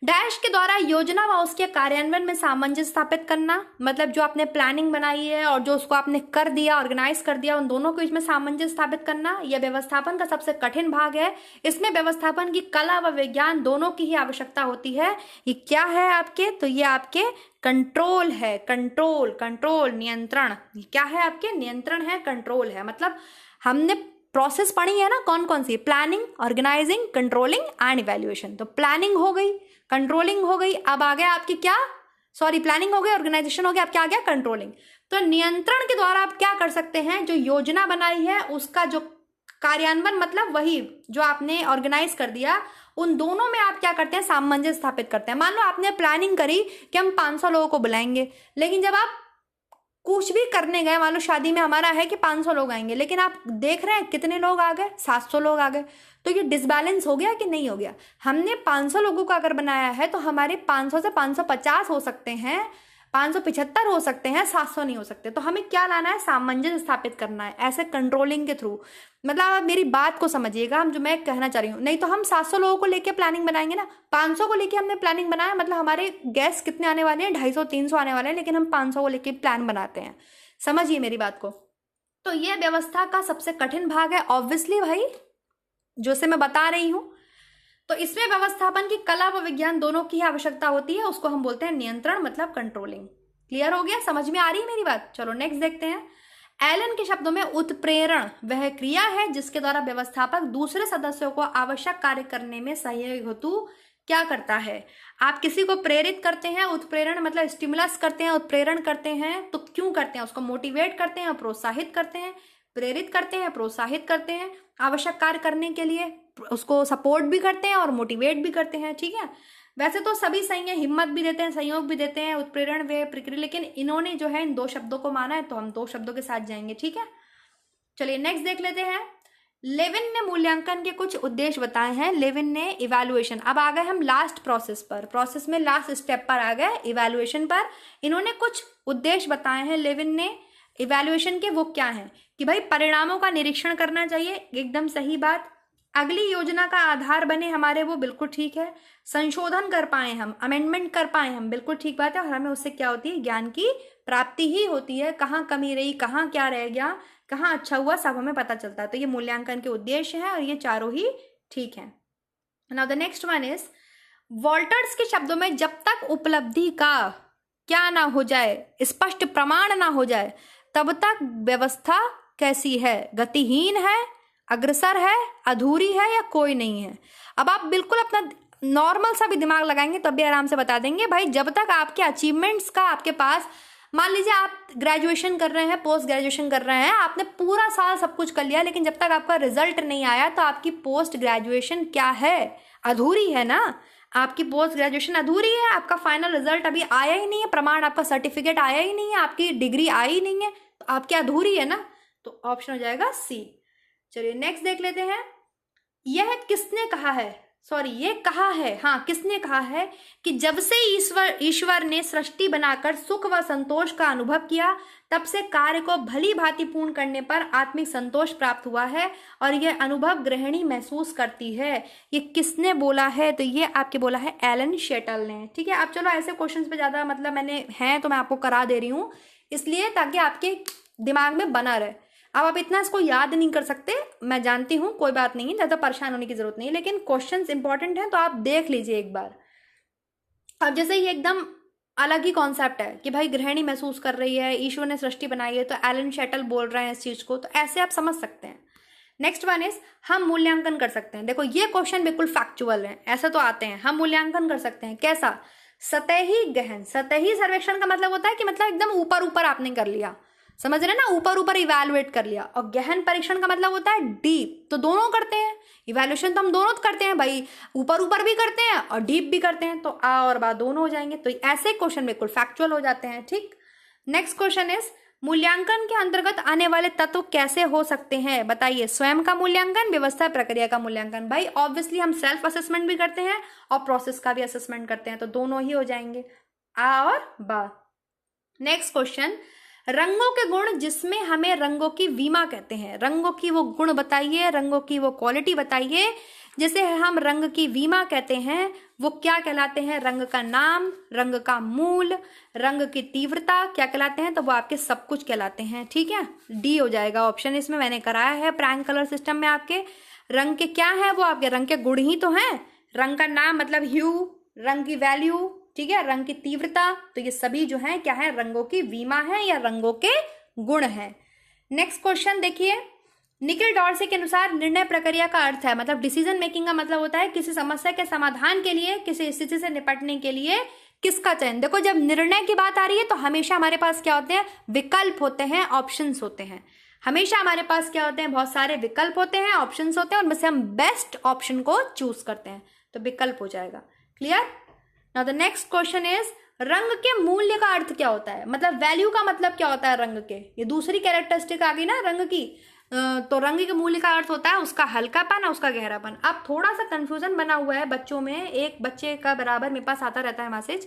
डैश के द्वारा योजना व उसके कार्यान्वयन में सामंजस्य स्थापित करना, मतलब जो आपने प्लानिंग बनाई है और जो उसको आपने कर दिया, ऑर्गेनाइज कर दिया, उन दोनों के बीच में सामंजस्य स्थापित करना, यह व्यवस्थापन का सबसे कठिन भाग है। इसमें व्यवस्थापन की कला व विज्ञान दोनों की ही आवश्यकता होती है। ये क्या है आपके, तो ये आपके कंट्रोल है, कंट्रोल नियंत्रण। क्या है आपके, नियंत्रण है, कंट्रोल है। मतलब हमने प्रोसेस पढ़ी है ना कौन कौन सी, planning, organising, controlling and evaluation. तो प्लानिंग हो गई, कंट्रोलिंग हो गई, अब आ गया आपकी क्या, सॉरी प्लानिंग हो गई, ऑर्गेनाइजेशन हो गया, अब क्या आ गया, कंट्रोलिंग। तो नियंत्रण के द्वारा आप क्या कर सकते हैं, जो योजना बनाई है उसका जो कार्यान्वयन, मतलब वही जो आपने ऑर्गेनाइज कर दिया, उन दोनों में आप क्या करते हैं, सामंजस्य स्थापित करते हैं। मान लो आपने प्लानिंग करी कि हम 500 लोगों को बुलाएंगे, लेकिन जब आप कुछ भी करने गए, मान लो शादी में हमारा है कि 500 लोग आएंगे, लेकिन आप देख रहे हैं कितने लोग आ गए, 700 लोग आ गए। तो ये डिसबैलेंस हो गया कि नहीं हो गया। हमने 500 लोगों का अगर बनाया है तो हमारे 500 से 550 हो सकते हैं, 575 हो सकते हैं, 700 नहीं हो सकते। तो हमें क्या लाना है, सामंजस्य स्थापित करना है, ऐसे कंट्रोलिंग के थ्रू। मतलब आप मेरी बात को समझिएगा, हम जो मैं कहना चाह रही हूँ। नहीं तो हम 700 लोगों को लेके प्लानिंग बनाएंगे ना, 500 को लेके हमने प्लानिंग बनाया, मतलब हमारे गेस्ट कितने आने वाले हैं, 250-300 आने वाले हैं, लेकिन हम 500 को लेके प्लान बनाते हैं। समझिए मेरी बात को। तो ये व्यवस्था का सबसे कठिन भाग है ऑब्वियसली भाई, जो से मैं बता रही हूं। तो इसमें व्यवस्थापन की कला व विज्ञान दोनों की आवश्यकता होती है, उसको हम बोलते हैं नियंत्रण, मतलब कंट्रोलिंग। क्लियर हो गया, समझ में आ रही है मेरी बात। चलो नेक्स्ट देखते हैं। एलन के शब्दों में उत्प्रेरण वह क्रिया है जिसके द्वारा व्यवस्थापक दूसरे सदस्यों को आवश्यक कार्य करने में सहयोग हेतु क्या करता है। आप किसी को प्रेरित करते हैं, उत्प्रेरण मतलब स्टिमुलस करते हैं, उत्प्रेरण करते हैं, तो क्यों करते हैं, उसको मोटिवेट करते हैं, प्रोत्साहित करते हैं, प्रेरित करते हैं, प्रोत्साहित करते हैं आवश्यक कार्य करने के लिए, उसको सपोर्ट भी करते हैं और मोटिवेट भी करते हैं। ठीक है, वैसे तो सभी सही है, हिम्मत भी देते हैं, सहयोग भी देते हैं, उत्प्रेरण वे प्रक्रिया, लेकिन इन्होंने जो है इन 2 शब्दों को माना है, तो हम 2 शब्दों के साथ जाएंगे। ठीक है, चलिए नेक्स्ट देख लेते हैं। लेविन ने मूल्यांकन के कुछ उद्देश्य बताए हैं। लेविन ने इवैल्यूएशन, अब आ गए हम लास्ट प्रोसेस पर, प्रोसेस में लास्ट स्टेप पर आ गए, इवैल्यूएशन पर। इन्होंने कुछ उद्देश्य बताए हैं लेविन ने इवैल्यूएशन के, वो क्या है कि भाई परिणामों का निरीक्षण करना चाहिए, एकदम सही बात। अगली योजना का आधार बने हमारे, वो बिल्कुल ठीक है। संशोधन कर पाए हम, अमेंडमेंट कर पाए हम, बिल्कुल ठीक बात है। और हमें उससे क्या होती है, ज्ञान की प्राप्ति ही होती है। कहाँ कमी रही, कहाँ क्या रह गया, कहाँ अच्छा हुआ, सब हमें पता चलता है। तो ये मूल्यांकन के उद्देश्य हैं और ये चारों ही ठीक हैं। Now the next one is, Walter's के शब्दों में जब तक उपलब्धि का क्या ना हो जाए, स्पष्ट प्रमाण ना हो जाए, तब तक व्यवस्था कैसी है, गतिहीन है, अग्रसर है, अधूरी है या कोई नहीं है। अब आप बिल्कुल अपना नॉर्मल सा भी दिमाग लगाएंगे तब भी आराम से बता देंगे भाई, जब तक आपके अचीवमेंट्स का आपके पास, मान लीजिए आप ग्रेजुएशन कर रहे हैं, पोस्ट ग्रेजुएशन कर रहे हैं, आपने पूरा साल सब कुछ कर लिया, लेकिन जब तक आपका रिजल्ट नहीं आया तो आपकी पोस्ट ग्रेजुएशन क्या है, अधूरी है ना। आपकी पोस्ट ग्रेजुएशन अधूरी है, आपका फाइनल रिजल्ट अभी आया ही नहीं है, प्रमाण आपका सर्टिफिकेट आया ही नहीं है, आपकी डिग्री आई ही नहीं है, तो आपकी अधूरी है ना। तो ऑप्शन हो जाएगा सी। चलिए नेक्स्ट देख लेते हैं। यह किसने कहा है, सॉरी, ये कहा है, हाँ किसने कहा है कि जब से ईश्वर ने सृष्टि बनाकर सुख व संतोष का अनुभव किया, तब से कार्य को भली भांति पूर्ण करने पर आत्मिक संतोष प्राप्त हुआ है और यह अनुभव गृहिणी महसूस करती है। ये किसने बोला है? तो ये आपके बोला है एलन शेटल ने। ठीक है, अब चलो ऐसे क्वेश्चंस पे ज्यादा मतलब मैंने हैं तो मैं आपको करा दे रही हूँ, इसलिए ताकि आपके दिमाग में बना रहे। अब आप इतना इसको याद नहीं कर सकते, मैं जानती हूँ, कोई बात नहीं है, ज़्यादा परेशान होने की जरूरत नहीं है, लेकिन क्वेश्चंस इंपॉर्टेंट हैं तो आप देख लीजिए एक बार। अब जैसे ये एकदम अलग ही कॉन्सेप्ट है कि भाई गृहिणी महसूस कर रही है, ईश्वर ने सृष्टि बनाई है, तो एलन शेटल बोल रहे हैं इस चीज को, तो ऐसे आप समझ सकते हैं। नेक्स्ट वन इज हम मूल्यांकन कर सकते हैं। देखो ये क्वेश्चन बिल्कुल फैक्चुअल है, ऐसा तो आते हैं। हम मूल्यांकन कर सकते हैं, कैसा? सतही गहन। सतही सर्वेक्षण का मतलब होता है कि मतलब एकदम ऊपर ऊपर आपने कर लिया, समझ रहे ना, ऊपर ऊपर इवैल्यूएट कर लिया। और गहन परीक्षण का मतलब होता है डीप, तो दोनों करते हैं। इवैल्यूएशन तो हम दोनों करते हैं भाई, ऊपर ऊपर भी करते हैं और डीप भी करते हैं, तो आ और बा दोनों हो जाएंगे। तो ऐसे क्वेश्चन बिल्कुल फैक्चुअल हो जाते हैं। ठीक, नेक्स्ट क्वेश्चन इज मूल्यांकन के अंतर्गत आने वाले तत्व कैसे हो सकते हैं? बताइए। स्वयं का मूल्यांकन, व्यवस्था प्रक्रिया का मूल्यांकन। भाई ऑब्वियसली हम सेल्फ असेसमेंट भी करते हैं और प्रोसेस का भी असेसमेंट करते हैं, तो दोनों ही हो जाएंगे, आ और बा। नेक्स्ट क्वेश्चन, रंगों के गुण जिसमें हमें रंगों की वीमा कहते हैं। रंगों की वो गुण बताइए, रंगों की वो क्वालिटी बताइए जिसे हम रंग की वीमा कहते हैं, वो क्या कहलाते हैं? रंग का नाम, रंग का मूल, रंग की तीव्रता क्या कहलाते हैं? तो वो आपके सब कुछ कहलाते हैं। ठीक है, डी हो जाएगा ऑप्शन, इसमें मैंने कराया है प्रैंक कलर सिस्टम में। आपके रंग के क्या है? वो आपके रंग के गुण ही तो हैं। रंग का नाम मतलब ह्यू, रंग की वैल्यू, ठीक है, रंग की तीव्रता, तो ये सभी जो है क्या है? रंगों की वीमा है या रंगों के गुण है। नेक्स्ट क्वेश्चन देखिए, निखिल डॉर्से के अनुसार निर्णय प्रक्रिया का अर्थ है, मतलब डिसीजन मेकिंग का मतलब होता है किसी समस्या के समाधान के लिए, किसी स्थिति से निपटने के लिए किसका चयन। देखो जब निर्णय की बात आ रही है तो हमेशा हमारे पास क्या होते हैं? विकल्प होते हैं, ऑप्शंस होते हैं। हमेशा हमारे पास क्या होते हैं? बहुत सारे विकल्प होते हैं, ऑप्शंस होते हैं, उनमें से हम बेस्ट ऑप्शन को चूज करते हैं, तो विकल्प हो जाएगा। Clear? Now the next question is रंग के मूल्य का अर्थ क्या होता है? मतलब वैल्यू का मतलब क्या होता है रंग के? ये दूसरी कैरेक्टरिस्टिक आ गई ना रंग की। तो रंग के मूल्य का अर्थ होता है उसका हल्कापन और उसका गहरापन। अब थोड़ा सा कंफ्यूजन बना हुआ है बच्चों में, एक बच्चे का बराबर मेरे पास आता रहता है मैसेज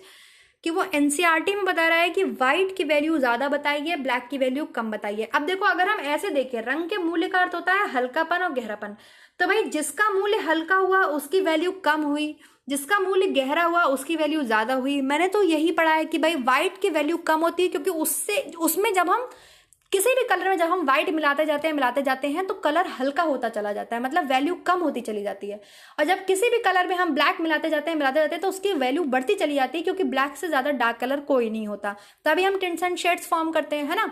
कि वो एनसीईआरटी में बता रहा है कि व्हाइट की वैल्यू ज्यादा बताइए, ब्लैक की वैल्यू कम बताइए। अब देखो अगर हम ऐसे देखें, रंग के मूल्य का अर्थ होता है हल्कापन और गहरापन, तो भाई जिसका मूल्य हल्का हुआ उसकी वैल्यू कम हुई, जिसका मूल्य गहरा हुआ उसकी वैल्यू ज्यादा हुई। मैंने तो यही पढ़ा है कि भाई व्हाइट की वैल्यू कम होती है, क्योंकि उसमें जब हम किसी भी कलर में जब हम व्हाइट मिलाते जाते हैं तो कलर हल्का होता चला जाता है, मतलब वैल्यू कम होती चली जाती है। और जब किसी भी कलर में हम ब्लैक मिलाते जाते हैं तो उसकी वैल्यू बढ़ती चली जाती है, क्योंकि ब्लैक से ज्यादा डार्क कलर कोई नहीं होता, तभी हम टिंट्स एंड शेड्स फॉर्म करते हैं, है ना।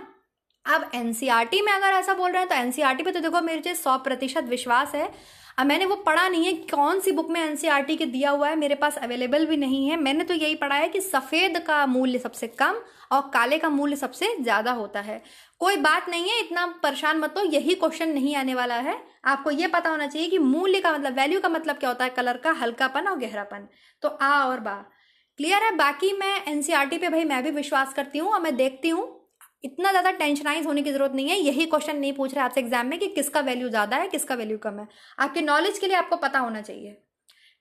अब एनसीईआरटी में अगर ऐसा बोल रहे हैं तो एनसीईआरटी पे तो देखो मेरे 100% विश्वास है। अब मैंने वो पढ़ा नहीं है कौन सी बुक में एनसीईआरटी के दिया हुआ है, मेरे पास अवेलेबल भी नहीं है। मैंने तो यही पढ़ा है कि सफेद का मूल्य सबसे कम और काले का मूल्य सबसे ज्यादा होता है। कोई बात नहीं है, इतना परेशान मत हो, यही क्वेश्चन नहीं आने वाला है। आपको ये पता होना चाहिए कि मूल्य का मतलब, वैल्यू का मतलब क्या होता है? कलर का हल्कापन और गहरापन। तो आ और बा क्लियर है। बाकी मैं एनसीईआरटी पे भाई मैं भी विश्वास करती हूँ और मैं देखती हूँ, इतना ज्यादा टेंशनाइज होने की जरूरत नहीं है। यही क्वेश्चन नहीं पूछ रहे आपसे एग्जाम में कि किसका वैल्यू ज्यादा है किसका वैल्यू कम है, आपके नॉलेज के लिए आपको पता होना चाहिए।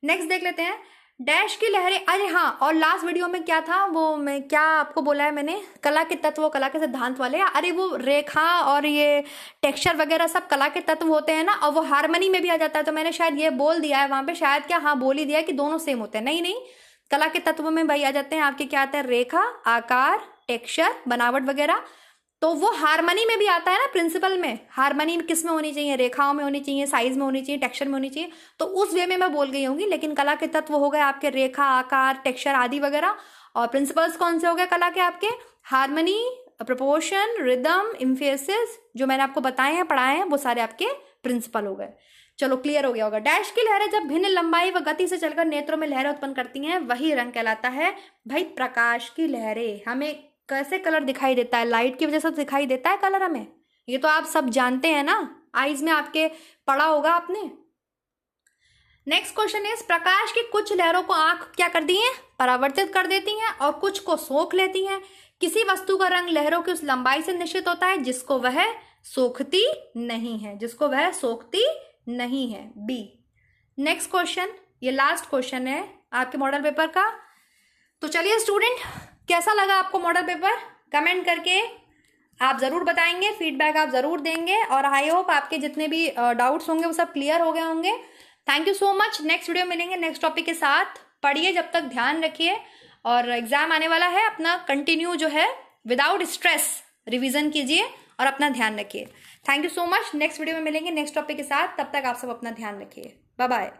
नेक्स्ट देख लेते हैं, डैश की लहरें। अरे हाँ, और लास्ट वीडियो में क्या था वो, मैं क्या आपको बोला है मैंने, कला के तत्व, कला के सिद्धांत वाले। अरे वो रेखा और ये टेक्सचर वगैरह सब कला के तत्व होते हैं ना, और वो हारमोनी में भी आ जाता है। तो मैंने शायद ये बोल दिया है वहां पे, शायद क्या, हाँ बोल ही दिया है कि दोनों सेम होते हैं। नहीं, कला के तत्व में भाई आ जाते हैं आपके क्या आता है? रेखा, आकार, टेक्सचर, बनावट वगैरह। तो वो हारमोनी में भी आता है ना, प्रिंसिपल में। हारमोनी किस में होनी चाहिए? रेखाओं में होनी चाहिए, साइज में होनी चाहिए, टेक्सचर में होनी चाहिए। तो उस वे में मैं बोल गई होंगी। लेकिन कला के तत्व हो गए आपके रेखा, आकार, टेक्सचर आदि वगैरह। और प्रिंसिपल्स कौन से हो गए कला के? आपके हारमोनी, प्रोपोर्शन, रिदम, एम्फेसिस, जो मैंने आपको बताए हैं, पढ़ाए हैं, वो सारे आपके प्रिंसिपल हो गए। चलो क्लियर हो गया होगा। डैश की लहरें जब भिन्न लंबाई व गति से चलकर नेत्रों में लहरें उत्पन्न करती हैं, वही रंग कहलाता है भाई प्रकाश की लहरें। हमें कैसे कलर दिखाई देता है? लाइट की वजह से दिखाई देता है कलर हमें, ये तो आप सब जानते हैं ना, आईज में आपके पढ़ा होगा आपने। नेक्स्ट क्वेश्चन इज प्रकाश की कुछ लहरों को आंख क्या करती है? परावर्तित कर देती हैं, और कुछ को सोख लेती हैं। किसी वस्तु का रंग लहरों की उस लंबाई से निश्चित होता है जिसको वह सोखती नहीं है, जिसको वह सोखती नहीं है। बी। नेक्स्ट क्वेश्चन, ये लास्ट क्वेश्चन है आपके मॉडल पेपर का। तो चलिए स्टूडेंट, कैसा लगा आपको मॉडल पेपर? कमेंट करके आप ज़रूर बताएंगे, फीडबैक आप ज़रूर देंगे, और आई होप आपके जितने भी डाउट्स होंगे वो सब क्लियर हो गए होंगे। Thank you so much. Next video मिलेंगे नेक्स्ट टॉपिक के साथ। पढ़िए, जब तक ध्यान रखिए, और एग्जाम आने वाला है, अपना कंटिन्यू जो है विदाउट स्ट्रेस रिवीजन कीजिए और अपना ध्यान रखिए। Thank you so much. Next video में मिलेंगे नेक्स्ट टॉपिक के साथ। तब तक आप सब अपना ध्यान रखिए। Bye bye.